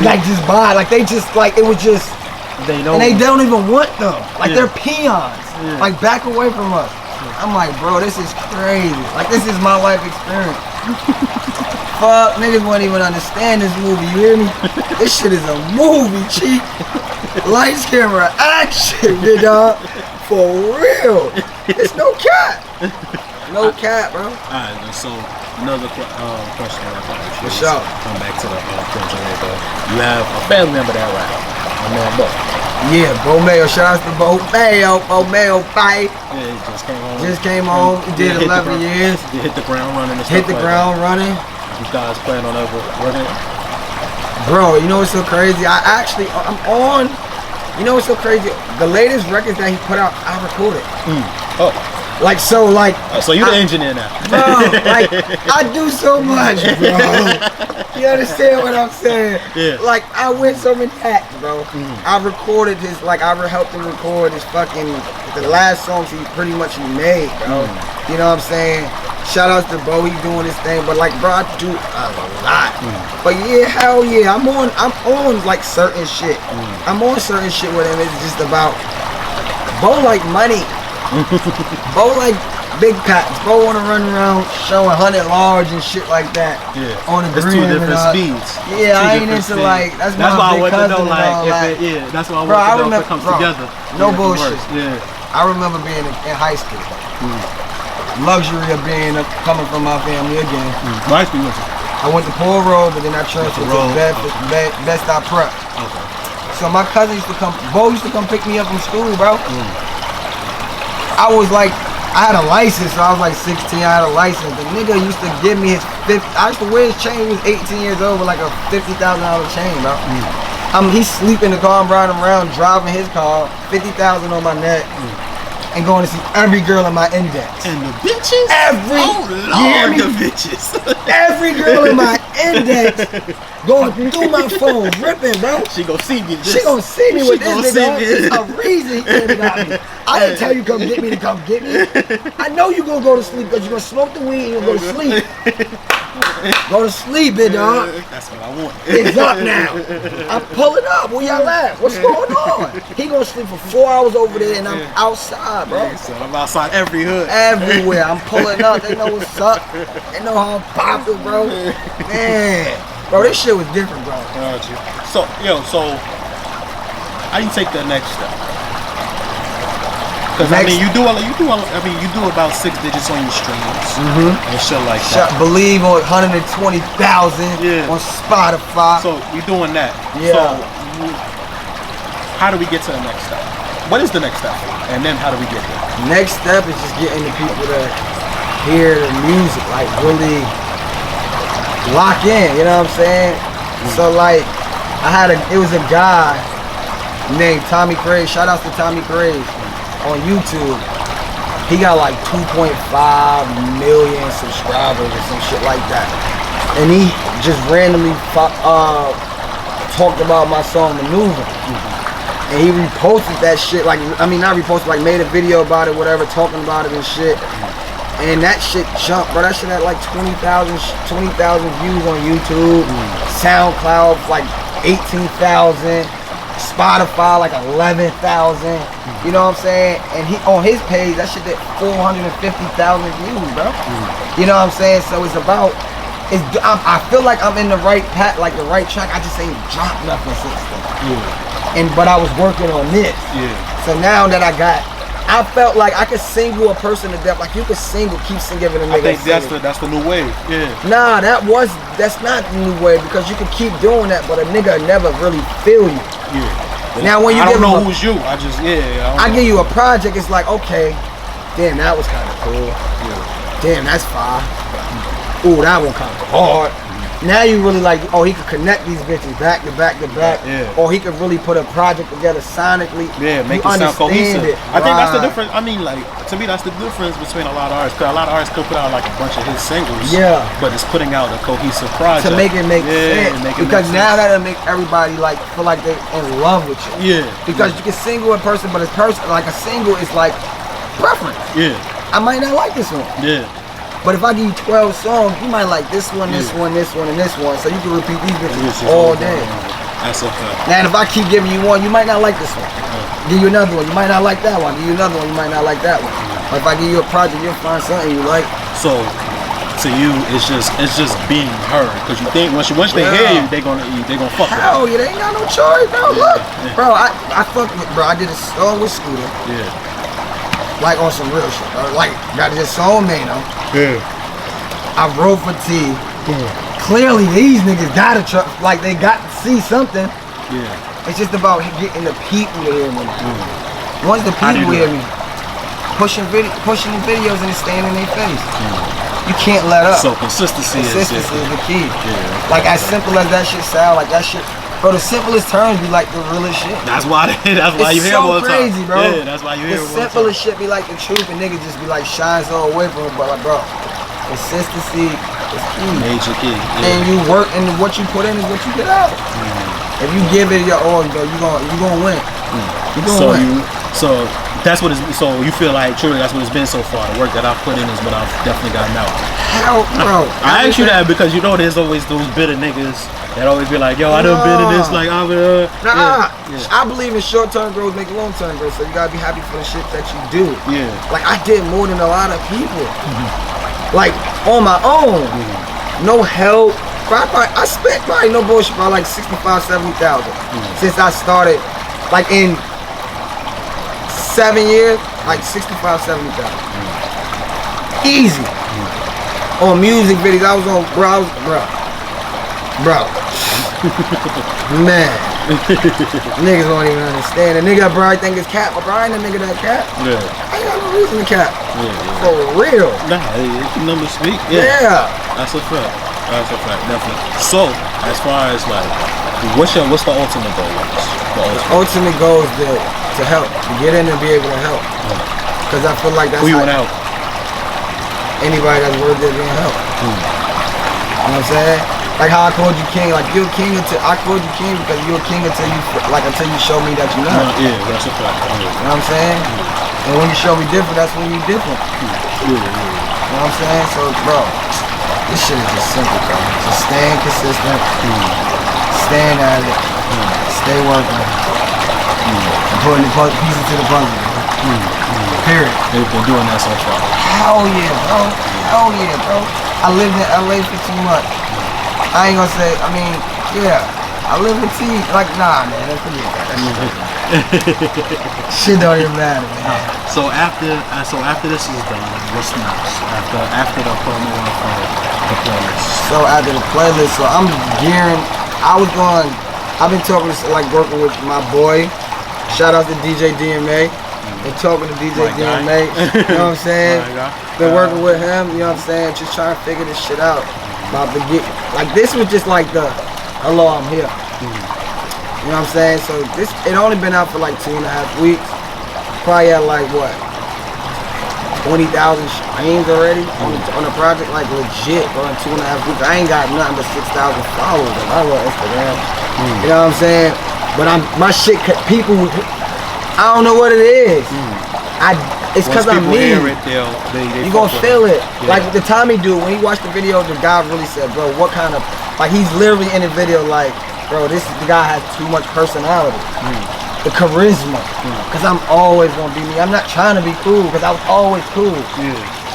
Like just like they just like it was just they know, and they don't even want them. Like they're peons. Like back away from us. I'm like, bro, this is crazy. Like this is my life experience. Fuck, niggas won't even understand this movie, you hear me? This shit is a movie, cheap. Lights, camera, action, dog. For real. It's no cap. No cap, bro. Alright, so another question I got you. For sure. Come back to the question right. You have a family member that rap. My man Bo. Yeah, Bo Mayo. Shout out to Bo Mayo. Bo Mayo fight. Yeah, he just came home. He did 11 years. He hit the ground running. Hit the ground running. You guys plan on ever running? Bro, you know what's so crazy? I'm on. You know what's so crazy? The latest records that he put out, I recorded. Oh. So you the engineer now. Bro, like, I do so much, bro. You understand what I'm saying? Yeah. Like, I wear so many hats, bro. I recorded his, like, I helped him record his fucking, the last songs he pretty much made, bro. You know what I'm saying? Shout outs to Bo, he's doing his thing, but like, bro, I do a lot. But yeah, hell yeah, I'm on like certain shit. I'm on certain shit with him. It's just about Bo like money. Bo like big packs. Bo wanna run around showing 100 large and shit like that. Yeah. On the It's green. 2 different speeds. Yeah, I ain't into like that's why I want to know like that's why I want to know if it comes together. No bullshit. Yeah. I remember being in high school. Luxury of coming from my family again. High school. I went to Paul Road, but then I transferred to Bed-Stuy Prep. Okay. So my cousin used to come, Bo used to come pick me up from school, bro. I was like, I had a license, so I was like 16, I had a license. The nigga used to give me his I used to wear his chain, he was 18 years old with like a $50,000 chain, bro. He's sleeping in the car, I'm riding around, driving his car, 50,000 on my neck. And going to see every girl in my index. And the bitches? The bitches. Every girl in my index going through my phone, ripping, bro. She gonna see me. She gonna see me with this nigga. It's a reason he came and got me. I didn't tell you come get me to come get me. I know you gonna go to sleep because you're gonna smoke the weed and you're gonna go to sleep. Go to sleep, big dog. That's what I want. It's up now. I'm pulling up. Where y'all at? What's going on? He gonna sleep for 4 hours over there and I'm outside, bro. So I'm outside every hood. Everywhere. I'm pulling up. They know what's up. They know how I'm popping, bro. Man. Bro, this shit was different, bro. So how you take the next step? Because you do about 6 digits on your streams and shit like that. Believe on 120,000 on Spotify. So you're doing that. Yeah. So how do we get to the next step? What is the next step? And then how do we get there? Next step is just getting the people to hear the music, like really lock in, you know what I'm saying? So like, it was a guy named Tommy Craig, shout out to Tommy Craig on YouTube. He got like 2.5 million subscribers or some shit like that. And he just randomly talked about my song Maneuver. And he reposted that shit, like, not reposted, like made a video about it, whatever, talking about it and shit. And that shit jumped, bro. That shit had like 20,000 views on YouTube. SoundCloud, like 18,000. Spotify like 11,000. You know what I'm saying? And he on his page, that shit did 450,000 views, bro. You know what I'm saying? So it's about, I feel like I'm in the right path, like the right track. I just ain't dropped nothing since then. But I was working on this. So now that I felt like I could single a person to death. Like you could keep giving a nigga. I think that's the new wave. Nah, that's not the new wave, because you can keep doing that, but a nigga never really feel you. Now when you I don't know who's you. I just I give you a project. It's like, okay, damn, that was kind of cool. Damn, that's fire. Ooh, that one kind of hard. Now you really like, oh, he could connect these bitches back to back to back, or he could really put a project together sonically. Make it sound cohesive. I think that's the difference. I mean, like, to me, that's the difference between a lot of artists. Because a lot of artists could put out like a bunch of hit singles, but it's putting out a cohesive project to make it make sense. Because now that'll make everybody like feel like they're in love with you. Because you can single a person, but a person like a single is like preference. I might not like this one. But if I give you 12 songs, you might like this one, this one, this one, and this one. So you can repeat these bitches all day. That's a fact. Now, if I keep giving you one, you might not like this one. Give you another one, you might not like that one. Give you another one, you might not like that one. But if I give you a project, you'll find something you like. So, to you, it's just being heard. Because you think once they hear you, they gonna fuck with you. Hell yeah, they ain't got no choice, bro. Look, bro, I fucked with, bro. I did a song with Stuy. Like on some real shit, bro. Like, got this song Maino. I wrote for T. Clearly, these niggas gotta like they got to see something. It's just about getting the people to hear me. Once the people hear me, pushing the videos and it's staying in their face. You can't let up. So consistency is the key. Like as simple as that shit sound, like that shit. Bro, the simplest terms be like the realest shit. That's why you hear all the time. It's so crazy, bro. Yeah, that's why you hear all the time. The simplest shit be like the truth, and niggas just be like shying so away from it. But like, bro, consistency is key. Major key. And you work, and what you put in is what you get out. If you give it your all, bro, you gonna win. You gonna win. So that's what it's. So you feel like truly that's what it's been so far. The work that I've put in is what I've definitely gotten out. Hell, bro. I ask you that because you know there's always those bitter niggas that always be like, yo, I done been in this, like I'm I believe in short-term growth make long-term growth, so you gotta be happy for the shit that you do. Like I did more than a lot of people. Like on my own. No help. I spent probably no bullshit about like 65,000, 70,000 since I started. Like in 7 years, like 65,000, 70,000. Easy. On music videos, I was on, bro. Man. Niggas don't even understand. A nigga probably think it's cap, but I ain't a nigga that cap. I ain't got no reason to cap. For real. Nah, numbers speak. That's a fact. That's a fact, definitely. So, as far as like, what's the ultimate goal? The ultimate goal is to help, to get in and be able to help. Because I feel like that's who you want to help? Anybody that's worthy of being helped. You know what I'm saying? Like how I called you king. Like you're a king until I called you king because you're a king until you show me that you're not. That's a fact. You know what I'm saying? And when you show me different, that's when you're different. You know what I'm saying? So, bro, this shit is just simple, bro. Just staying consistent, staying at it, stay working, and putting the pieces to the puzzle. Period. They've been doing that so far. Hell yeah, bro. Hell yeah, bro. I lived in LA for too much. I ain't gonna say, I mean, I live in T. Like, nah, man, let's forget that. Shit don't even matter, man. So after this is done, what's next? After the promo for the playlist. So after the playlist, so I'm gearing. I've been talking to, like, working with my boy. Shout out to DJ DMA. And talking to DJ DMA, you know what I'm saying? Been working with him, you know what I'm saying? Just trying to figure this shit out. About to get, like, this was just like the, hello, I'm here. You know what I'm saying? So it only been out for like 2.5 weeks. Probably had like what, 20,000 streams already on the project, like legit, bro. In 2.5 weeks, I ain't got nothing but 6,000 followers on my little Instagram. You know what I'm saying? But my shit, people. I don't know what it is. It's because I'm me. You gonna feel it. Like the Tommy dude, when he watched the video, the guy really said, bro, what kind of, like he's literally in the video like, bro, the guy has too much personality. The charisma. Because I'm always going to be me. I'm not trying to be cool because I was always cool.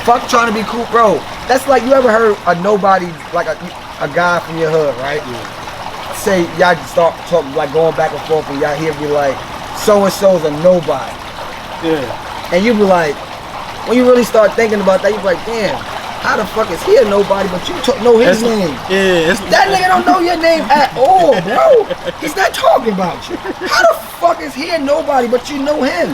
Fuck trying to be cool, bro. That's like, you ever heard a nobody, like a guy from your hood, right? Say, y'all start talking, like going back and forth, and y'all hear be like, so-and-so's a nobody. And you be like, when you really start thinking about that, you be like, damn, how the fuck is he a nobody, but you know his name? That nigga don't know your name at all, bro. He's not talking about you. How the fuck is he a nobody, but you know him?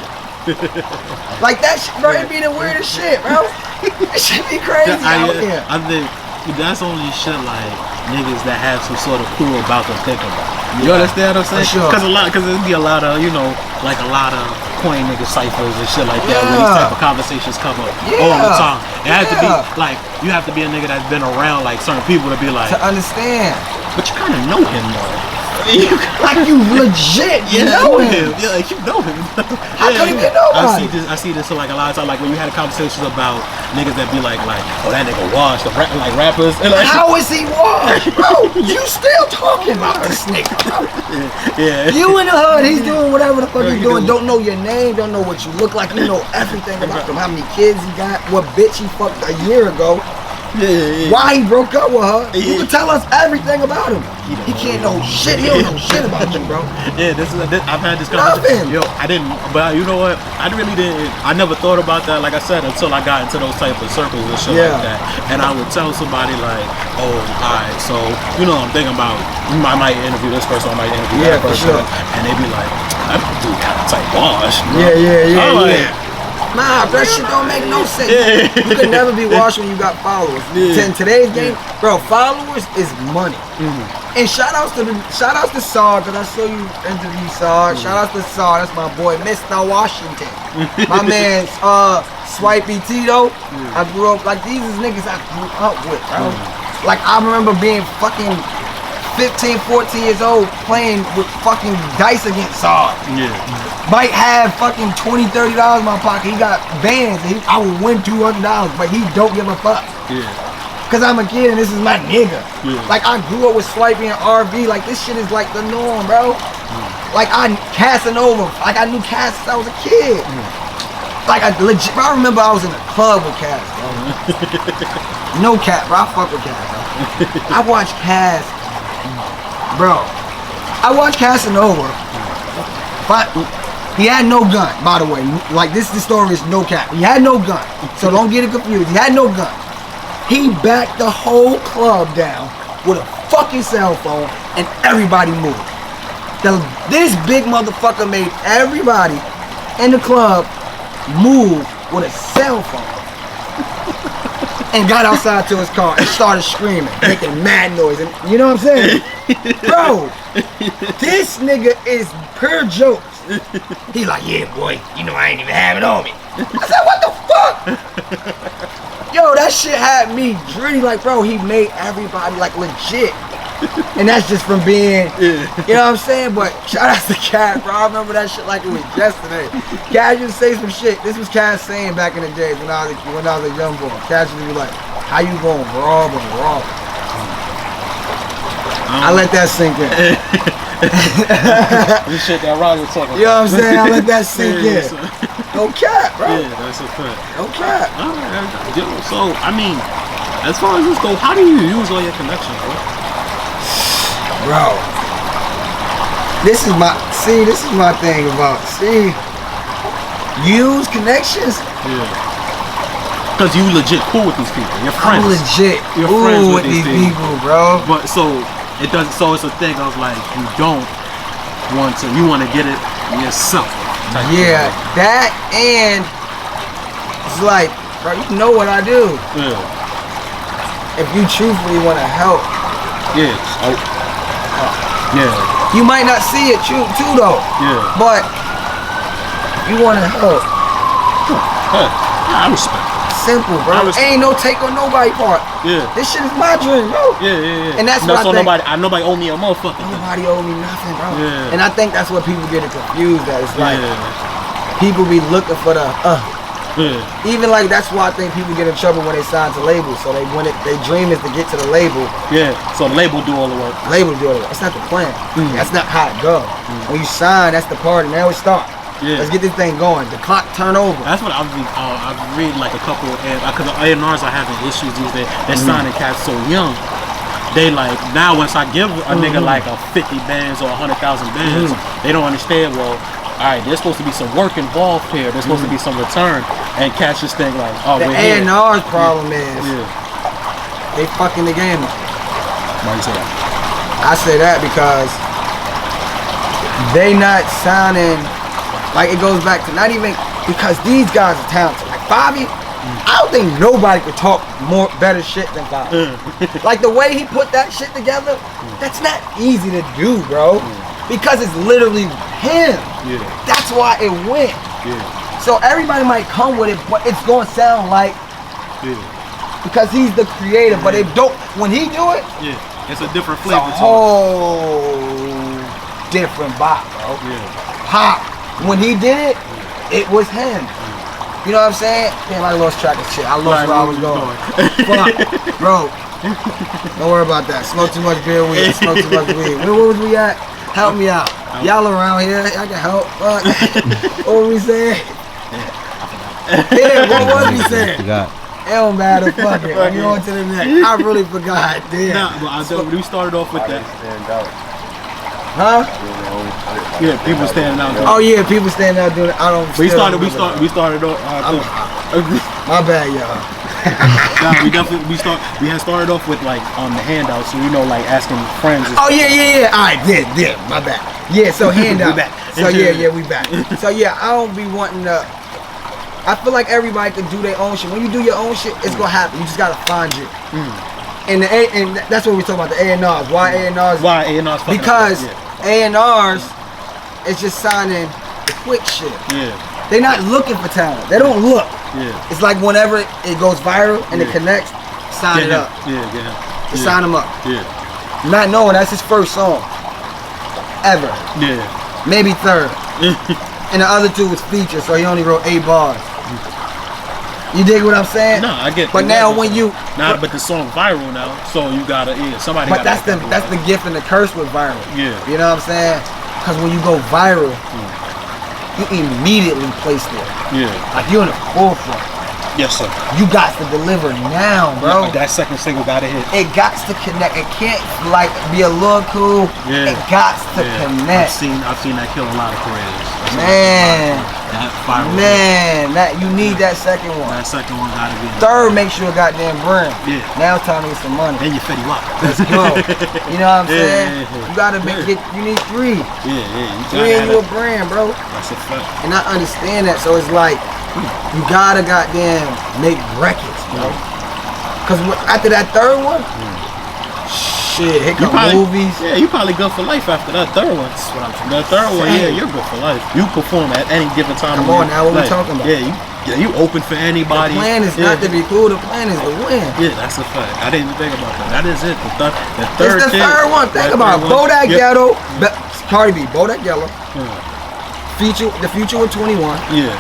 Like that shit, bro, it be the weirdest shit, bro. It should be crazy out here. I think that's only shit like niggas that have some sort of clue about them think about. You understand what I'm saying? For sure. Cause it'd be a lot of, you know, like a lot of coin nigga ciphers and shit like that where these type of conversations come up all the time. It has to be like, you have to be a nigga that's been around like certain people to be like, to understand. but you kinda know him though. Like you legit know him. Yeah, like you know him. How could he be nobody? I see this so like a lot of times, like when you had conversations about niggas that be like, oh that nigga washed, like rappers. And like, how is he washed, bro? You still talking about this nigga, bro? You in the hood, he's doing whatever the fuck he's doing. Don't know your name, don't know what you look like. You know everything about him. How many kids he got? What bitch he fucked a year ago? Why he broke up with her? You can tell us everything about him. He can't know shit. He don't know shit about you, bro. I've had this conversation. Yo, I didn't, but you know what? I really didn't. I never thought about that, like I said, until I got into those type of circles and shit like that. And I would tell somebody like, oh, alright, so you know, I'm thinking about, I might interview this person, I might interview that person, and they be like, that dude kind of type wash. Nah, that shit don't make no sense. You can never be washed when you got followers. In today's game, bro, followers is money. And shout outs to Saw, cause I saw you interview Saw. Shout outs to Saw, that's my boy, Mr. Washington. My man, Swipey Tito. I grew up, like these is niggas I grew up with, bro. Like I remember being fucking 15, 14 years old playing with fucking dice against Saw. Might have fucking $20, $30 in my pocket. He got bands. I would win $200, but he don't give a fuck. Cause I'm a kid and this is my nigga. Like I grew up with Swipey and RV. Like this shit is like the norm, bro. Like I Casanova. Like I knew Cass since I was a kid. Like I legit. Bro, I remember I was in a club with Cass, bro. No cap, bro. I fuck with Cass, bro. I watched Cass, bro. I watched Casanova, but he had no gun, by the way. Like this story is no cap. He had no gun. So don't get it confused. He had no gun. He backed the whole club down with a fucking cell phone and everybody moved. This big motherfucker made everybody in the club move with a cell phone. And got outside to his car and started screaming, making mad noise. And you know what I'm saying? Bro, this nigga is pure jokes. He like, yeah, boy, you know I ain't even have it on me. I said, what the fuck? Yo, that shit had me dreaming. Like, bro, he made everybody like legit. And that's just from being, you know what I'm saying? But shout out to Cass, bro. I remember that shit like it was yesterday. Cass used to say some shit. This was Cass saying back in the days when I was a young boy. Cass used to be like, how you gonna rob and rob? I let that sink in. This shit that Roger was talking about. You know what I'm saying? I let that sink in. No cap, bro. Yeah, that's a fact. No cap. So, I mean, as far as this goes, how do you use all your connections, bro? Bro, this is my thing about, use connections. Cause you legit cool with these people. You're friends. I'm legit cool with these people, bro. But so it doesn't. So it's a thing of like you don't want to. You want to get it yourself. Yeah, that and it's like, bro, you know what I do. If you truthfully want to help. You might not see it too though. But you want to help. I respect. Simple, bro. Ain't no take on nobody part. This shit is my dream, bro. And that's what I think. Nobody owe me a motherfucker. Nobody owe me nothing, bro. And I think that's what people get it confused at. It's like people be looking for the Yeah. Even like that's why I think people get in trouble when they sign to labels. So they dream is to get to the label. Yeah. So the label do all the work. Label do all the work. That's not the plan. That's not how it goes. When you sign, that's the party. Now it start. Yeah. Let's get this thing going. The clock turn over. That's what I've read like a couple because A&Rs are having issues these days. They're signing cats so young. They like now once I give a nigga like a 50 bands or 100,000 bands, they don't understand. Well, all right, there's supposed to be some work involved here. There's supposed to be some return, and cats just think like, oh, the we're here. A&R's problem is they fucking the game up. Why you say that? I say that because they not signing. Like it goes back to not even because these guys are talented. Like Bobby, I don't think nobody could talk more better shit than Bobby. Like the way he put that shit together, that's not easy to do, bro. Because it's literally him. Yeah. That's why it went. Yeah. So everybody might come with it, but it's gonna sound like because he's the creator. But it don't. When he do it, it's a different it's flavor. a whole different bop, bro. Pop. When he did it, it was him. You know what I'm saying? Damn, I lost track of shit. I lost where I was going. Fuck, bro. Don't worry about that. Smoke too much beer weed. Smoke too much weed. Where was we at? Help me out. Y'all around here? I can help. Fuck. What were we saying? Damn, what was we saying? Forgot. It don't matter. Fuck it. We're on to the next. I really forgot. Damn. Nah, but we started off with that. Huh? Yeah, people standing out. Oh yeah, people standing out doing it. I don't. We started off. My bad, y'all. Nah, we had started off with like on the handouts, so like asking friends. Oh yeah. All right, yeah. My bad. Yeah, so handout. We back. So yeah, we back. So yeah, I don't be wanting to. I feel like everybody can do their own shit. When you do your own shit, it's gonna happen. You just gotta find it. And that's what we talking about, the A&Rs. Why A&Rs? Why A&Rs? Because A&Rs is just signing the quick shit. Yeah. They're not looking for talent. They don't look. Yeah. It's like whenever it goes viral and it connects, sign it up. Just sign him up. Yeah. Not knowing that's his first song ever. Yeah. Maybe third. And the other two was features, so he only wrote 8 bars. You dig what I'm saying? No, I get. But now when you but the song viral now, so you gotta somebody. But that's the gift and the curse with viral. Yeah. You know what I'm saying? Because when you go viral, you immediately place there. Yeah. Like you're in the forefront. Yes, sir. You got to deliver now, bro. Yeah, that second single gotta hit. It got to connect. It can't like be a little cool. Yeah. It got to connect. I've seen that kill a lot of careers. Man. That viral. Man, you need that second one. That second one gotta be. Third, make sure goddamn brand. Yeah. Now it's time to get some money. Then you Fetty Wap. Let's go. You know what I'm saying? Yeah. You gotta you need 3. Yeah. 3 and you a brand, bro. That's a fact. And I understand that, so it's like you gotta goddamn make records, bro. Cause after that third one, shit, here come movies. Yeah, you probably good for life after that third one. That's what I'm saying. That third one, you're good for life. You perform at any given time. Come on now, what we talking about? You open for anybody. The plan is not to be cool. The plan is to win. Yeah, that's a fact. I didn't even think about that. That is it. The third. It's the third one. Think about it. Bodak Yellow, Cardi B, Bodak Yellow. Feature, the Future with 21. Yeah.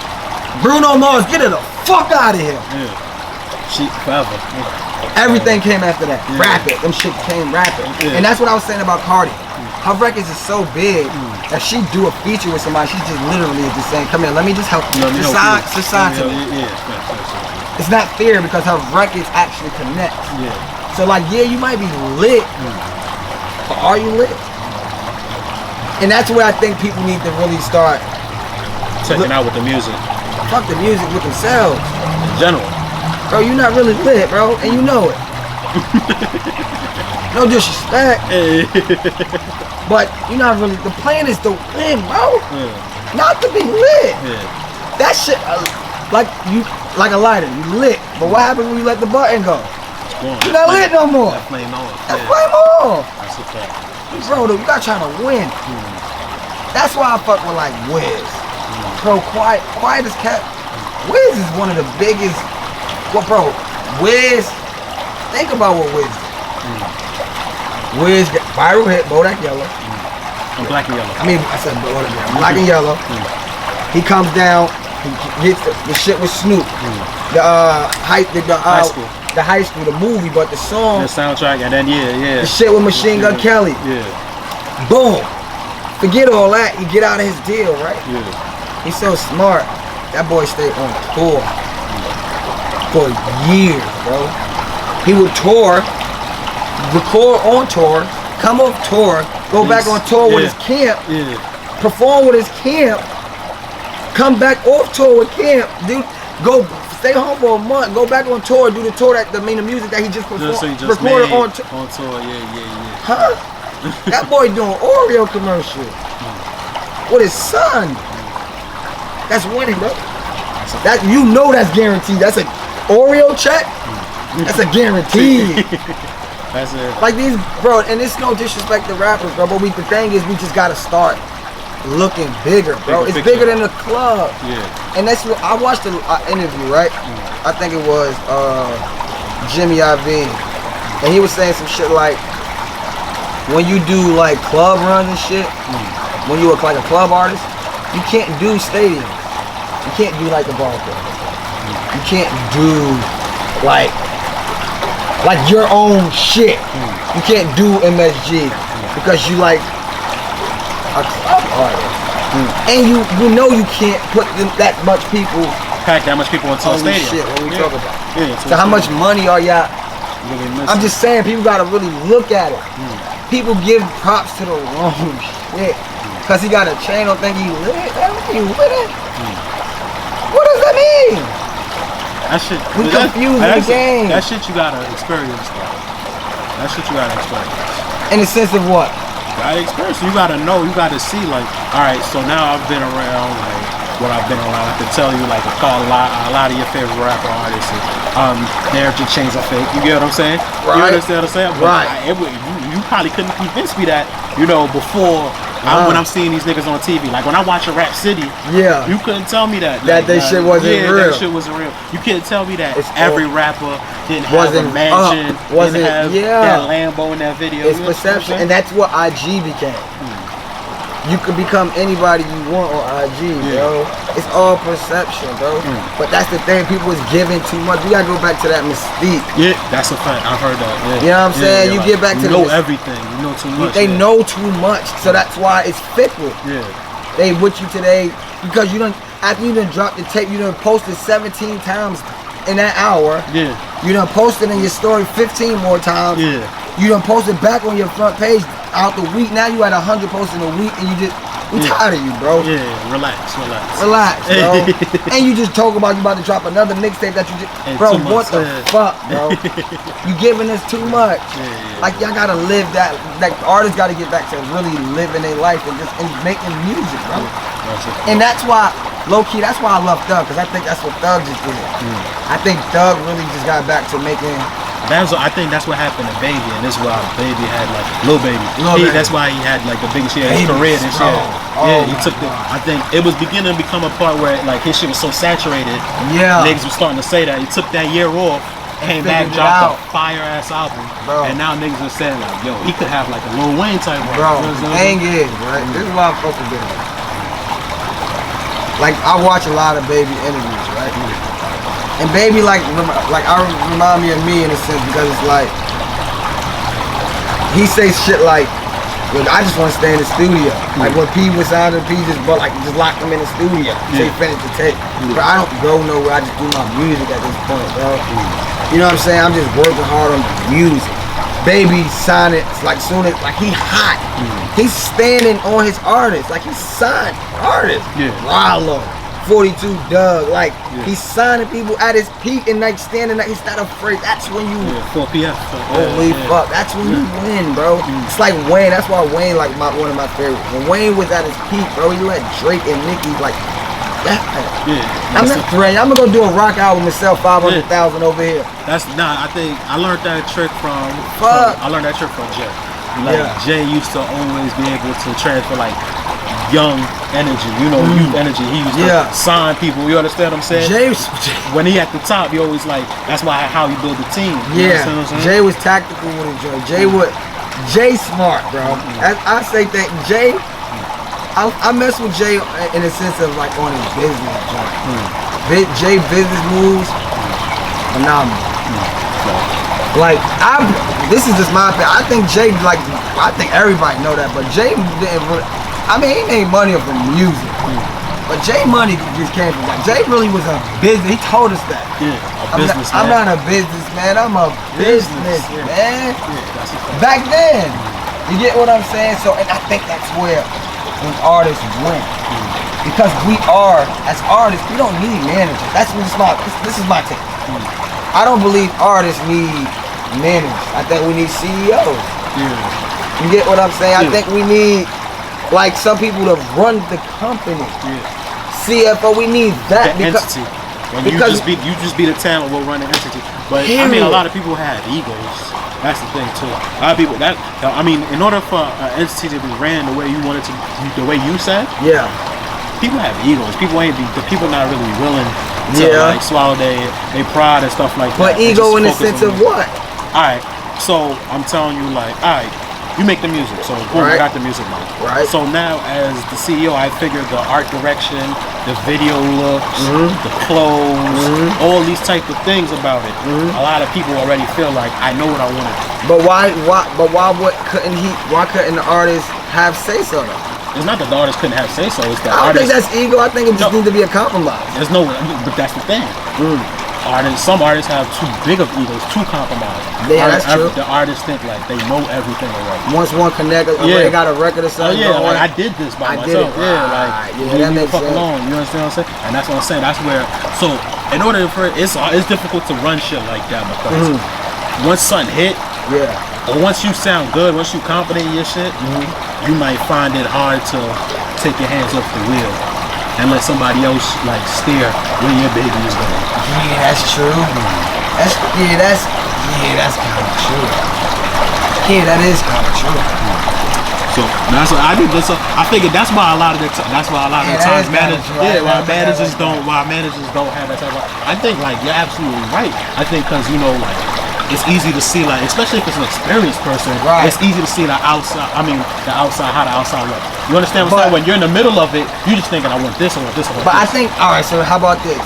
Bruno Mars, get it the fuck out of here. Yeah. She forever. Everything came after that. Rapid. Them shit came rapid. And that's what I was saying about Cardi. Her records is so big that she do a feature with somebody, she's just literally just saying, come here, let me just help you. Just sign to me. It's not fair because her records actually connect. Yeah. So like, you might be lit, but are you lit? And that's where I think people need to really start checking out with the music. Fuck the music with themselves. In general. Bro, you're not really lit, bro, and you know it. No disrespect. But you're not really, the plan is to win, bro. Not to be lit. That shit, like a lighter, you lit. But what happens when you let the button go? You're not lit no more. That flame off. That flame off. That's a fact. Bro, you gotta try to win. That's why I fuck with like Wiz. Bro, quiet as cat. Wiz is one of the biggest. Well, bro, Wiz. Think about what Wiz did. Wiz got viral hit, Bodak Yellow. And Black and Yellow. I mean, I said Bodak Yellow. Black and Yellow. He comes down. He gets the shit with Snoop. The high school. The high school, the movie, but the song, the soundtrack, and then the shit with Machine Gun Kelly. Yeah. Boom. Forget all that. You get out of his deal, right? Yeah. He's so smart. That boy stayed on tour for years, bro. He would tour, record on tour, come off tour, go back on tour with his camp, perform with his camp, come back off tour with camp, dude. Go stay home for a month, go back on tour, do the tour the music that he just performed, recorded on tour. Huh? That boy doing Oreo commercial with his son. That's winning, bro. That that's guaranteed. That's an Oreo check. That's a guarantee. That's it. Like these, bro, and it's no disrespect to rappers, bro. But the thing is, we just gotta start looking bigger, bro. It's bigger than the club. Yeah. And that's what I watched an interview, right? I think it was Jimmy Iovine, and he was saying some shit like, when you do like club runs and shit, when you look like a club artist, you can't do stadiums. You can't do like the ball club. You can't do like your own shit. You can't do MSG because you like a club artist, and you know you can't put that much people, pack that much people into a stadium. Shit, what we talk about? So how much money are y'all? Really I'm just saying, people gotta really look at it. People give props to the wrong shit. Cause he got a chain on, think he lit. He with it. What does that mean? That shit. We confusing the game. That shit you gotta experience though. That shit you gotta experience. In the sense of what? You gotta experience. You gotta know. You gotta see. Like, all right. So now I've been around. Like, what I've been around, I can tell you. Like, a lot of your favorite rapper artists. Their chains are fake. You get what I'm saying? Right. You understand what I'm saying? But right. You probably couldn't convince me that. Before. When I'm seeing these niggas on TV, like when I watch a Rap City, you couldn't tell me that. That shit wasn't real. That shit wasn't real. You can't tell me that every rapper didn't have a mansion, didn't have that Lambo in that video. It's perception, and that's what IG became. You can become anybody you want on IG, bro. It's all perception, bro. But that's the thing, people is giving too much. We gotta go back to that mystique. Yeah, that's a fact. I've heard that. Yeah. You know what I'm saying? You get back to you know everything. You know too much. They know too much, so that's why it's fickle. Yeah. They with you today because you done after you done dropped the tape, you done posted 17 times in that hour. Yeah. You done posted in your story 15 more times. Yeah. You done posted back on your front page out the week. Now you at 100 posts in a week, and we tired of you, bro. Yeah, relax, bro. And you just talk about you about to drop another mixtape that you just, bro. What the fuck, bro? You giving us too much. Like y'all gotta live that. Like artists gotta get back to really living their life and making music, bro. And that's why, low key, that's why I love Thug, because I think that's what Thug just did. I think Thug really just got back to making. I think that's what happened to Baby, and this is why Baby had like Lil Baby. That's why he had like the biggest shit in his career and shit. He took I think it was beginning to become a part where like his shit was so saturated. Yeah. Niggas was starting to say that. He took that year off, came back, dropped a fire ass album, and now niggas are saying like, yo, he could have like a Lil Wayne type rap. Bro, dang it, right? This is why I fuck with Baby. Like I watch a lot of Baby interviews, right? And Baby like I remind me of me in a sense because it's like he says shit like, well, I just want to stay in the studio. Like when P was out of P just locked him in the studio. Say finish the tape. But I don't go nowhere. I just do my music at this point, bro. You know what I'm saying? I'm just working hard on the music. Baby signed it like soon as he hot. He's standing on his artists. Like he signed artists. Rollo. 42 Doug, he's signing people at his peak and like standing there, he's not afraid. That's when you 4 p.m. Holy fuck, that's when you win, bro. It's like Wayne, that's why Wayne like one of my favorites. When Wayne was at his peak, bro, you had Drake and Nicki like that. I'm not ready. I'm gonna go do a rock album and sell 500,000 over here. I think I learned that trick from Jay. Jay used to always be able to transfer young energy, youth energy. He used to sign people. You understand what I'm saying? When he at the top, he always that's how he build the team. You understand what I'm saying? Jay was tactical with it, Jay. Jay smart, bro. I say that Jay I mess with Jay in the sense of like on his business joint. Jay business moves, phenomenal. Like this is just my opinion. I think Jay, like, I think everybody know that, but Jay didn't really, I mean, he made money from music, but Jay money just came from that. Jay really was a business. He told us that. Yeah, a businessman. I'm not a businessman. I'm a businessman. Yeah, back then, you get what I'm saying? So, and I think that's where artists win. Because we are, as artists, we don't need managers. This is my take. I don't believe artists need managers. I think we need CEOs. You get what I'm saying? I think we need, like, some people to run the company. CFO, we need that. The entity. When because you just be the talent, we'll run the entity. But I mean, a lot of people have egos. That's the thing too. A lot of people in order for an entity to be ran the way you want it to, the way you said, people have egos. People not really willing to like swallow their pride and stuff like that. But ego in the sense of what? Alright, so I'm telling you, like, alright, you make the music, so boom, I got the music now. Right. So now as the CEO, I figure the art direction, the video looks, the clothes, all these type of things about it. A lot of people already feel like I know what I want to do. But why couldn't the artist have say so though? It's not that the artist couldn't have say so, it's the I don't artist. think that's ego, I think it just needs to be a compromise. But that's the thing. Some artists have too big of egos, too compromised. Yeah, that's true. The artists think like they know everything already. Once one connect, they got a record or something. Oh yeah, like I did this by myself. That makes sense. Alone, you understand what I'm saying? And that's what I'm saying. That's where. So in order for it's difficult to run shit like that because once something hit, or once you sound good, once you confident in your shit, you might find it hard to take your hands off the wheel and let somebody else like steer where your baby is going. Yeah, that's true. That's kind of true. Yeah, that is kind of true. So that's what I do. I figured that's why a lot of the times managers don't have that type of. I think like you're absolutely right. I think because like it's easy to see like, especially if it's an experienced person, it's easy to see the outside. I mean the outside, how the outside looks. You understand what I'm saying? When you're in the middle of it, you're just thinking I want this, I want this, I want this. But I think so how about this?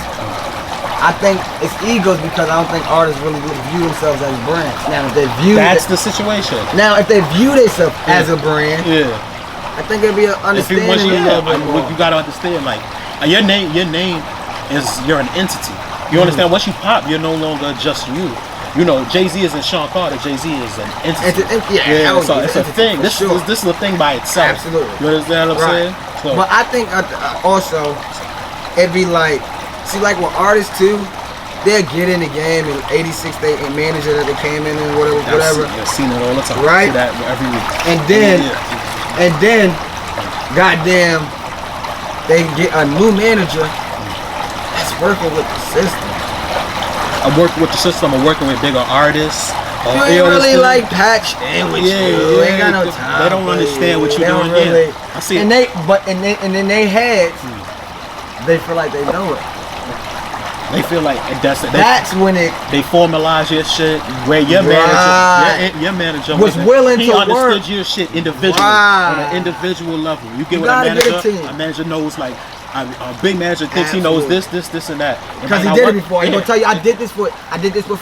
I think it's egos because I don't think artists really view themselves as brands. Now, if they view the situation. Now, if they view themselves as a brand, I think it'd be an understanding. You gotta understand, like your name is you're an entity. You understand? Once you pop, you're no longer just you. You know, Jay-Z isn't Sean Carter. Jay-Z is an entity. So it's a thing. This is a thing by itself. Absolutely. You understand what I'm saying? So. But I think also it'd be like. See, like with artists too, they'll get in the game in '86. They a manager that they came in and whatever. I've seen it all the time. Right. See that every week. And then, goddamn, they get a new manager that's working with the system. I'm working with the system. I'm working with bigger artists. You ain't really like patch in with you. Ain't got no time. They don't understand what you're doing. Really, I see. And then they heads, they feel like they know it. They feel like that's when they formalize your shit where your manager was willing to work. He understood your shit individually on an individual level. You get what a manager knows like. A big manager thinks he knows this, and that. Because he did it before. He's gonna tell you, I did this with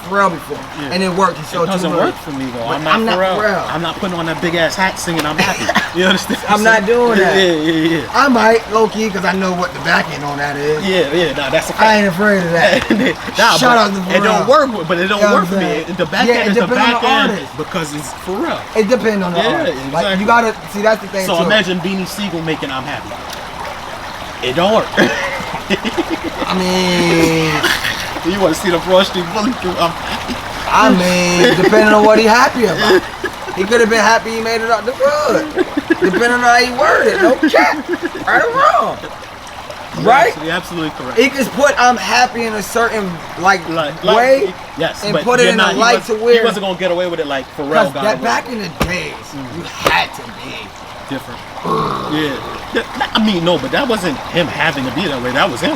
Pharrell before, and it worked. It doesn't work for me though. I'm not Pharrell. I'm not putting on that big ass hat singing. I'm happy. You understand? I'm not doing that. Yeah. I might low key because I know what the back end on that is. Nah, that's a fact. I ain't afraid of that. Shout out to Pharrell. It don't work, but it don't work for me. The back end is the back end because it's Pharrell. It depends on the artist. Exactly. Like you gotta see, that's the thing. So imagine Beanie Siegel making "I'm Happy." It don't work. I mean, you want to see the Broad Street Bully through? I mean, depending on what he happy about. He could have been happy he made it out the hood. Depending on how he worded, no cap, right or wrong. Right? You're absolutely correct. He could put "I'm happy" in a certain way, yes, and put it in a light to where he wasn't gonna get away with it like Pharrell got away. Back in the days, you had to be different. I mean, no, but that wasn't him having to be that way. That was him.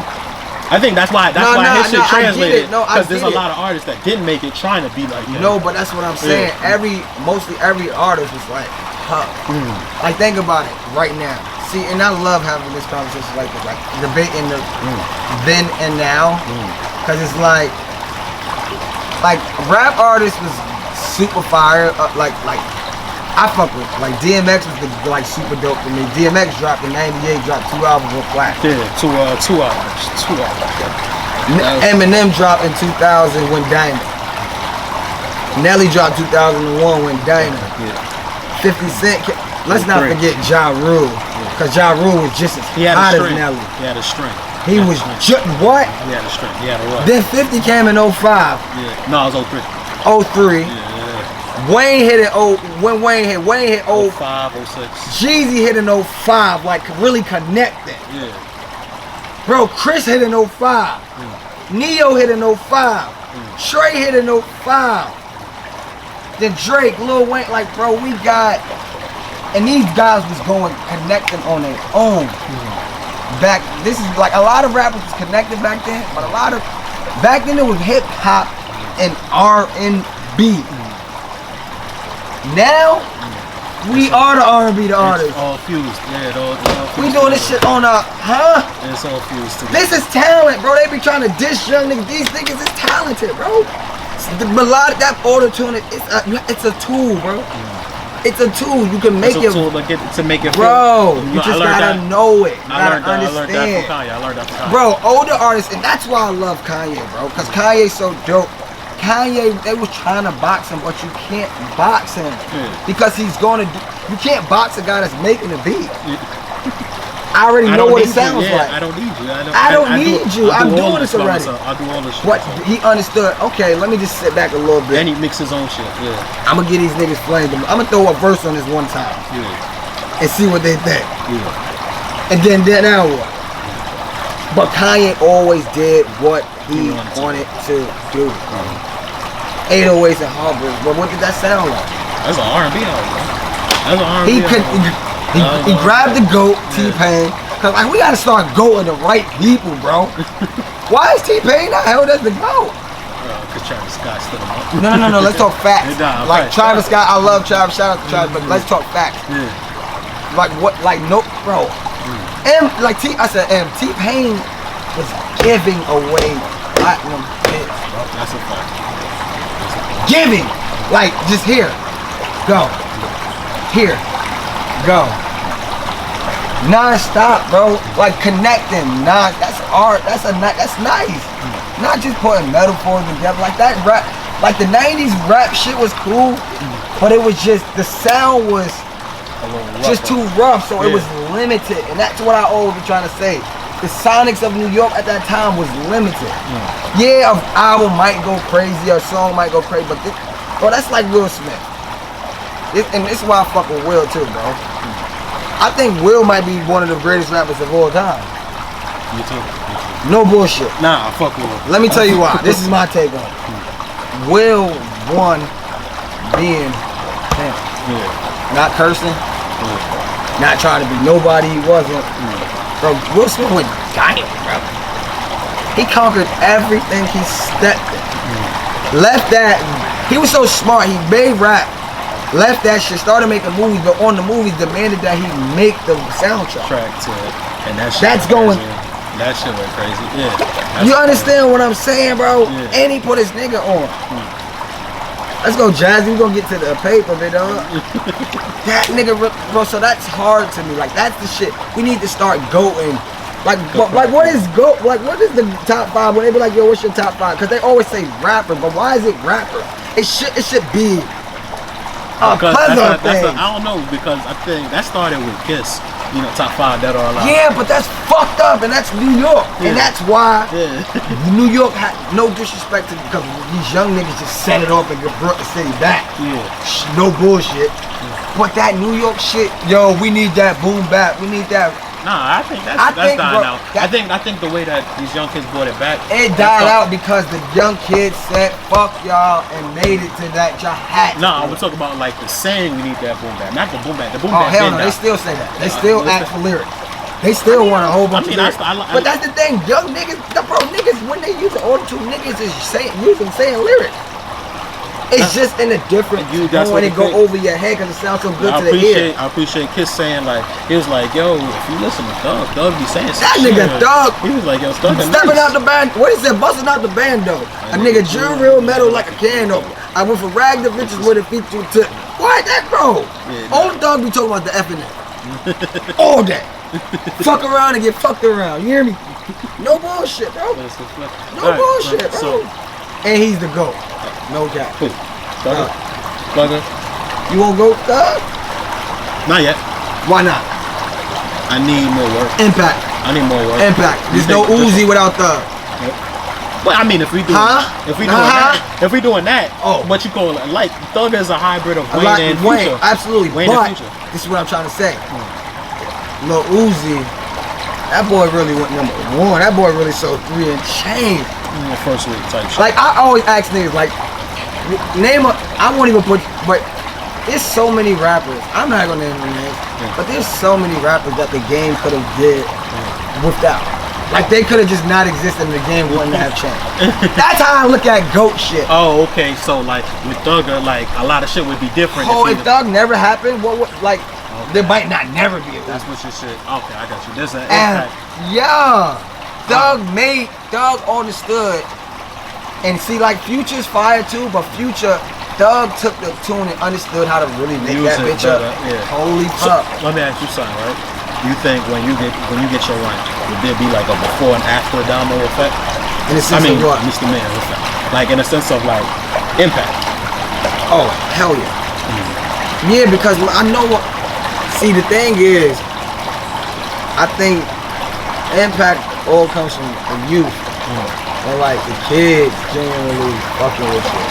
I think that's why his shit translated. Because there's a lot of artists that didn't make it trying to be like him. No, but that's what I'm saying. Mostly every artist was like, huh. Like think about it right now. see, and I love having this conversation like this, like debating the then and now, because it's like rap artists was super fire, like I fuck with like DMX was like super dope to me. DMX dropped in '98, dropped 2 albums with Flash. Yeah, two albums. Eminem dropped in 2000 when Diamond. Nelly dropped 2001 when Diamond. Yeah. 50 Cent. Let's not forget Ja Rule, because Ja Rule was just as hot as Nelly. He had a strength. He was just what? He had a strength. He had a what? Then 50 came in 05. Yeah. No, it was 03. 03. Yeah. Wayne hit it. When Wayne hit 05, 06. Jeezy hit in 05, like really connected. Yeah. Bro, Chris hit in 05. Neo hit in 05. Trey hit in 05. Then Drake, Lil Wayne, like, bro, we got, and these guys was going connecting on their own. Back, this is like a lot of rappers was connected back then, but back then it was hip hop and R&B. Now, we are the R&B, the artists. It's all fused. Yeah, all fused. We doing this shit on a, It's all fused together. This is talent, bro. They be trying to dish young niggas. These niggas is talented, bro. The melodic, that auto-tune, it's a tool, bro. It's a tool. You can make it's a it. tool to make it. Bro, you just gotta know it. You gotta I understand. learned that from Kanye. Bro, older artists, and that's why I love Kanye, bro. Because Kanye's so dope. Kanye, they was trying to box him, but you can't box him. Because he's gonna do, you can't box a guy that's making a beat. I already know what it sounds like. I don't need you. I don't need you. I'm doing this already. I do all this shit. What he understood, okay, let me just sit back a little bit. And he mix his own shit, yeah. I'm gonna get these niggas flamed. I'm gonna throw a verse on this one time. Yeah. And see what they think. Yeah. And then now what? But Kanye always did what he wanted to do. 808s and Heartbreaks, but what did that sound like? That's an R&B album, bro. That's an R&B album. He grabbed the GOAT, T-Pain, cause like we gotta start goating the right people, bro. Why is T-Pain not held as the GOAT? Cause Travis Scott stood him up. No, let's talk facts. Like Travis Scott, I love Travis, shout out to Travis, but let's talk facts. Yeah. Like what, like no, bro. I said T-Pain was giving away platinum hits, bro. That's a fact. Giving, like just here, go, here, go. Non-stop, bro. Like connecting, that's art. That's nice. Not just putting metaphors together like that. Rap, like the '90s rap shit was cool, but it was just the sound was just too rough, so it was limited, and that's what I always be trying to say. The sonics of New York at that time was limited. Yeah, an album might go crazy, a song might go crazy, but bro, that's like Will Smith. And this is why I fuck with Will too, bro. I think Will might be one of the greatest rappers of all time. Me too. No bullshit. Nah, fuck Will. Let me tell you why. This is my take on it. Will won being him. Not cursing. Not trying to be nobody he wasn't. Bro, Will Smith was giant, bro. He conquered everything he stepped in. Left that. He was so smart. He made rap. Left that shit, started making movies, but on the movies demanded that he make the soundtrack. And that shit that's going. Crazy. That shit went crazy. Yeah. You understand what I'm saying, bro? Yeah. And he put his nigga on. Let's go, Jazzy. We gonna get to the paper, bit dog. That nigga, bro. So that's hard to me. Like that's the shit. We need to start going. Like what is go? Like what is the top 5? When they be like, yo, what's your top 5? Because they always say rapper, but why is it rapper? It should be. I don't know, because I think that started with Kiss, top 5 Dead or Alive. Yeah, but that's fucked up, and that's New York, and that's why New York had no disrespect to, because these young niggas just set it off and brought the city back. No bullshit. But that New York shit, yo, we need that boom bap. We need that. Nah, I think that's dying out. I think the way that these young kids brought it back, it died out because the young kids said fuck y'all and made it to that y'all had. Nah, we're talking about like the saying we need that boom bap, not the boom bap. The boom bap. Oh hell no, they still say that. They still act for lyrics. They still want a whole bunch of lyrics. But that's the thing, young niggas, niggas when they use the auto-tune, niggas is saying lyrics. It's just in a different tone when it go over your head because it sounds so good to the ear. I appreciate Kiss saying like, he was like, yo, if you listen to Thug be saying that nigga Thug. He was like, yo, Thug stepping out the band. What he said, busting out the bando. A nigga drew real metal like a can opener. I went from rag to riches with a feature to what that bro? Yeah, old Thug be talking about the F and F all day. Fuck around and get fucked around. You hear me? No bullshit, bro. No bullshit, bro. And he's the GOAT. No doubt. Cool. Thugger. You won't go Thug? Not yet. Why not? I need more work. Impact. I need more work. Impact. There's no Uzi without Thug. Well, I mean, if we doing that, what you call it? Like Thug is a hybrid of Wayne and Future. Absolutely. Wayne but and Future. This is what I'm trying to say. Lil Uzi, that boy really went #1. That boy really sold 3 and change. First week type shit. Like I always ask niggas, like name a. I won't even put, but there's so many rappers. I'm not gonna name their names, but there's so many rappers that the game could have did without. Like they could have just not existed and the game wouldn't have changed. That's how I look at GOAT shit. Oh, okay. So like with Thugger, like a lot of shit would be different. Oh, if Thug never happened, what would like? Okay. There might not never be. That's what you said. Okay, I got you. There's an impact. Yeah, Thug understood, and see like Future's fire too, but Thug took the tune and understood how to really make that bitch up. Yeah. Holy fuck. So, let me ask you something, right? You think when you get your run, would there be like a before and after domino effect? In the sense of what? Mister Mayo effect. Like in the sense of like impact. Oh hell yeah. Yeah, because I know what. See, the thing is, I think impact all comes from the youth. And like the kids genuinely fucking with you.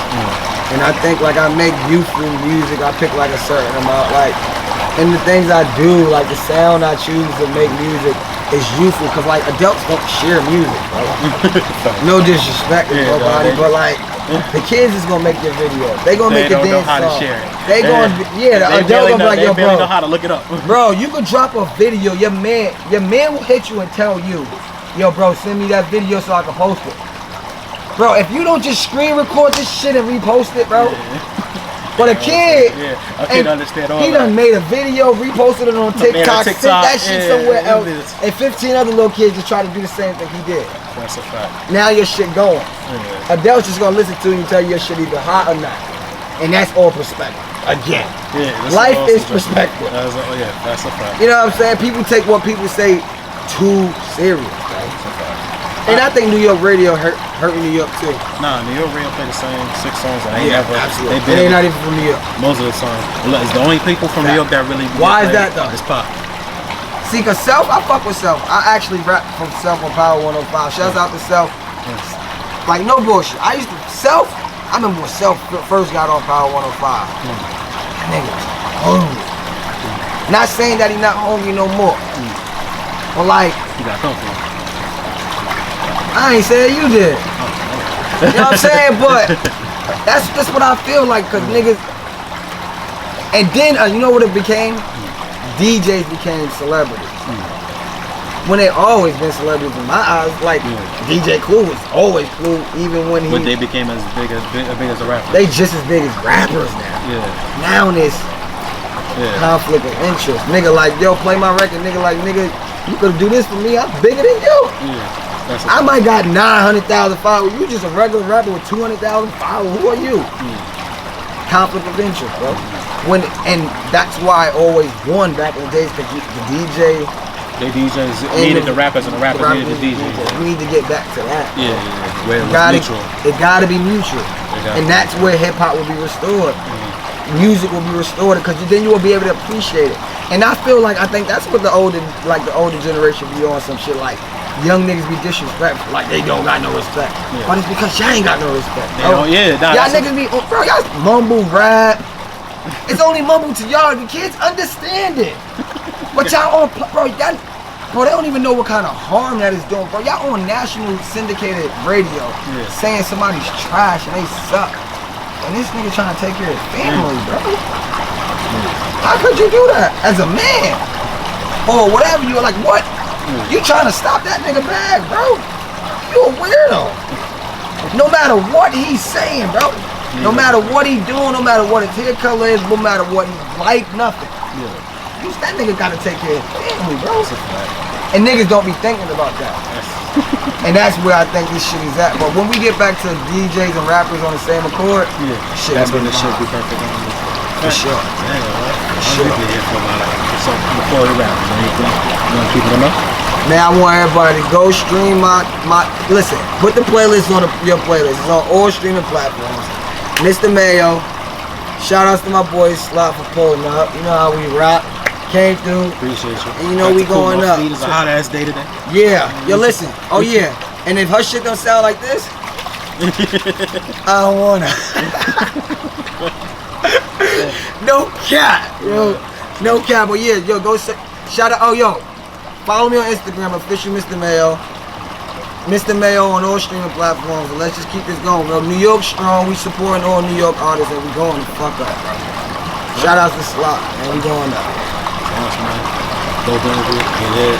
And I think like I make youthful music, I pick like a certain amount, like, and the things I do, like the sound I choose to make music is youthful, cause like adults don't share music, right? No disrespect to nobody, but like the kids is gonna make your video. They gonna make your dance song. They gonna, the adult gonna be like, yo, bro, know how to look it up. Bro, you could drop a video. Your man will hit you and tell you, yo, bro, send me that video so I can post it. Bro, if you don't just screen record this shit and repost it, bro. But a kid, I can't understand all he done made a video, reposted it on TikTok, sent that shit somewhere else, and 15 other little kids just try to do the same thing he did. That's a fact. Now your shit going. Adults just gonna listen to you and tell you your shit either hot or not. And that's all perspective. Again. Life is perspective. That's a fact. You know what I'm saying? People take what people say too serious, right? And I think New York radio hurt New York too. Nah, New York radio play the same 6 songs and they never. Absolutely. They're not even from New York. Most of the songs. It's the only people from New York that really. Why is that though? It's pop. See, cause Self, I fuck with Self. I actually rap from Self on Power 105. Shouts out to Self. Like no bullshit. I remember when Self first got on Power 105. That nigga was hungry. Not saying that he not hungry no more. But like, he got comfortable. I ain't saying you did. You know what I'm saying? But that's what I feel like, cause niggas. And then you know what it became? DJs became celebrities. When they always been celebrities in my eyes. Like DJ Clue was always Clue, even when he. But they became as big as a rapper. They just as big as rappers now. Now this conflict of interest. Nigga like, yo, play my record. Nigga like, nigga, you could do this for me. I'm bigger than you. I might got 900,000 followers. You just a regular rapper with 200,000 followers. Who are you? Conflict of interest, bro. And that's why I always won back in the days, because the DJ. The DJs needed the rappers and the rappers needed the DJs. We need to get back to that. Where it was mutual. It gotta be mutual. And that's where hip hop will be restored. Music will be restored, because then you will be able to appreciate it. And I feel like, I think that's what the older generation be on, some shit like young niggas be disrespectful, like they don't got no respect. But it's because y'all ain't got no respect. Y'all niggas be, bro, y'all mumble rap. It's only mumble to y'all. The kids understand it. But y'all on, bro, they don't even know what kind of harm that is doing, bro. Y'all on national syndicated radio saying somebody's trash and they suck. And this nigga trying to take care of his family, bro. How could you do that as a man? Or whatever, you're like, what? You trying to stop that nigga bag, bro? You a weirdo. No matter what he's saying, bro. No matter what he doing, no matter what his hair color is, no matter what he like, nothing. Yeah. That nigga gotta take care of his family, bro. And niggas don't be thinking about that. And that's where I think this shit is at. But when we get back to DJs and rappers on the same accord, shit, that's when the shit be perfect. For sure. Yeah, for sure. I'm here for a lot of so before the rappers. Anything you want people to know? Man, I want everybody to go stream my listen, put the playlist on your playlist. It's on all streaming platforms. Mister Mayo. Shout outs to my boy Slot for pulling up. You know how we rock. Came through. Appreciate you. And you know we going up. It's a hot ass day today. Yeah. Yo, listen. Oh yeah. And if her shit don't sound like this, I don't wanna. No cap, yo. No cap. But yeah, yo, go shout out. Oh yo, follow me on Instagram, official Mister Mayo. Mister Mayo on all streaming platforms. And let's just keep this going, bro. New York strong. We supporting all New York artists, and we going the fuck up, bro. Shout out to Slot, and we going up. Dope interview. Yeah.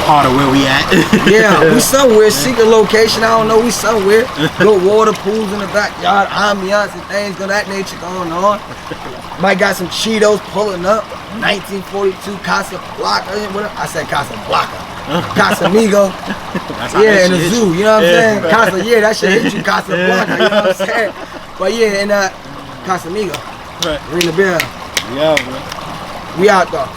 Part of where we at. Yeah, we somewhere. Secret location. I don't know. We somewhere. Good water pools in the backyard. Ambiance and things of that nature going on. Might got some Cheetos pulling up. 1942 Casablanca. I said Casablanca. Casamigo. Yeah, in the zoo. You know what I'm saying? Casa. Yeah, that shit hit you. Casablanca. You know what I'm saying? But yeah, in Casamigo. Right. Ring the bell. Yeah, bro. We out though.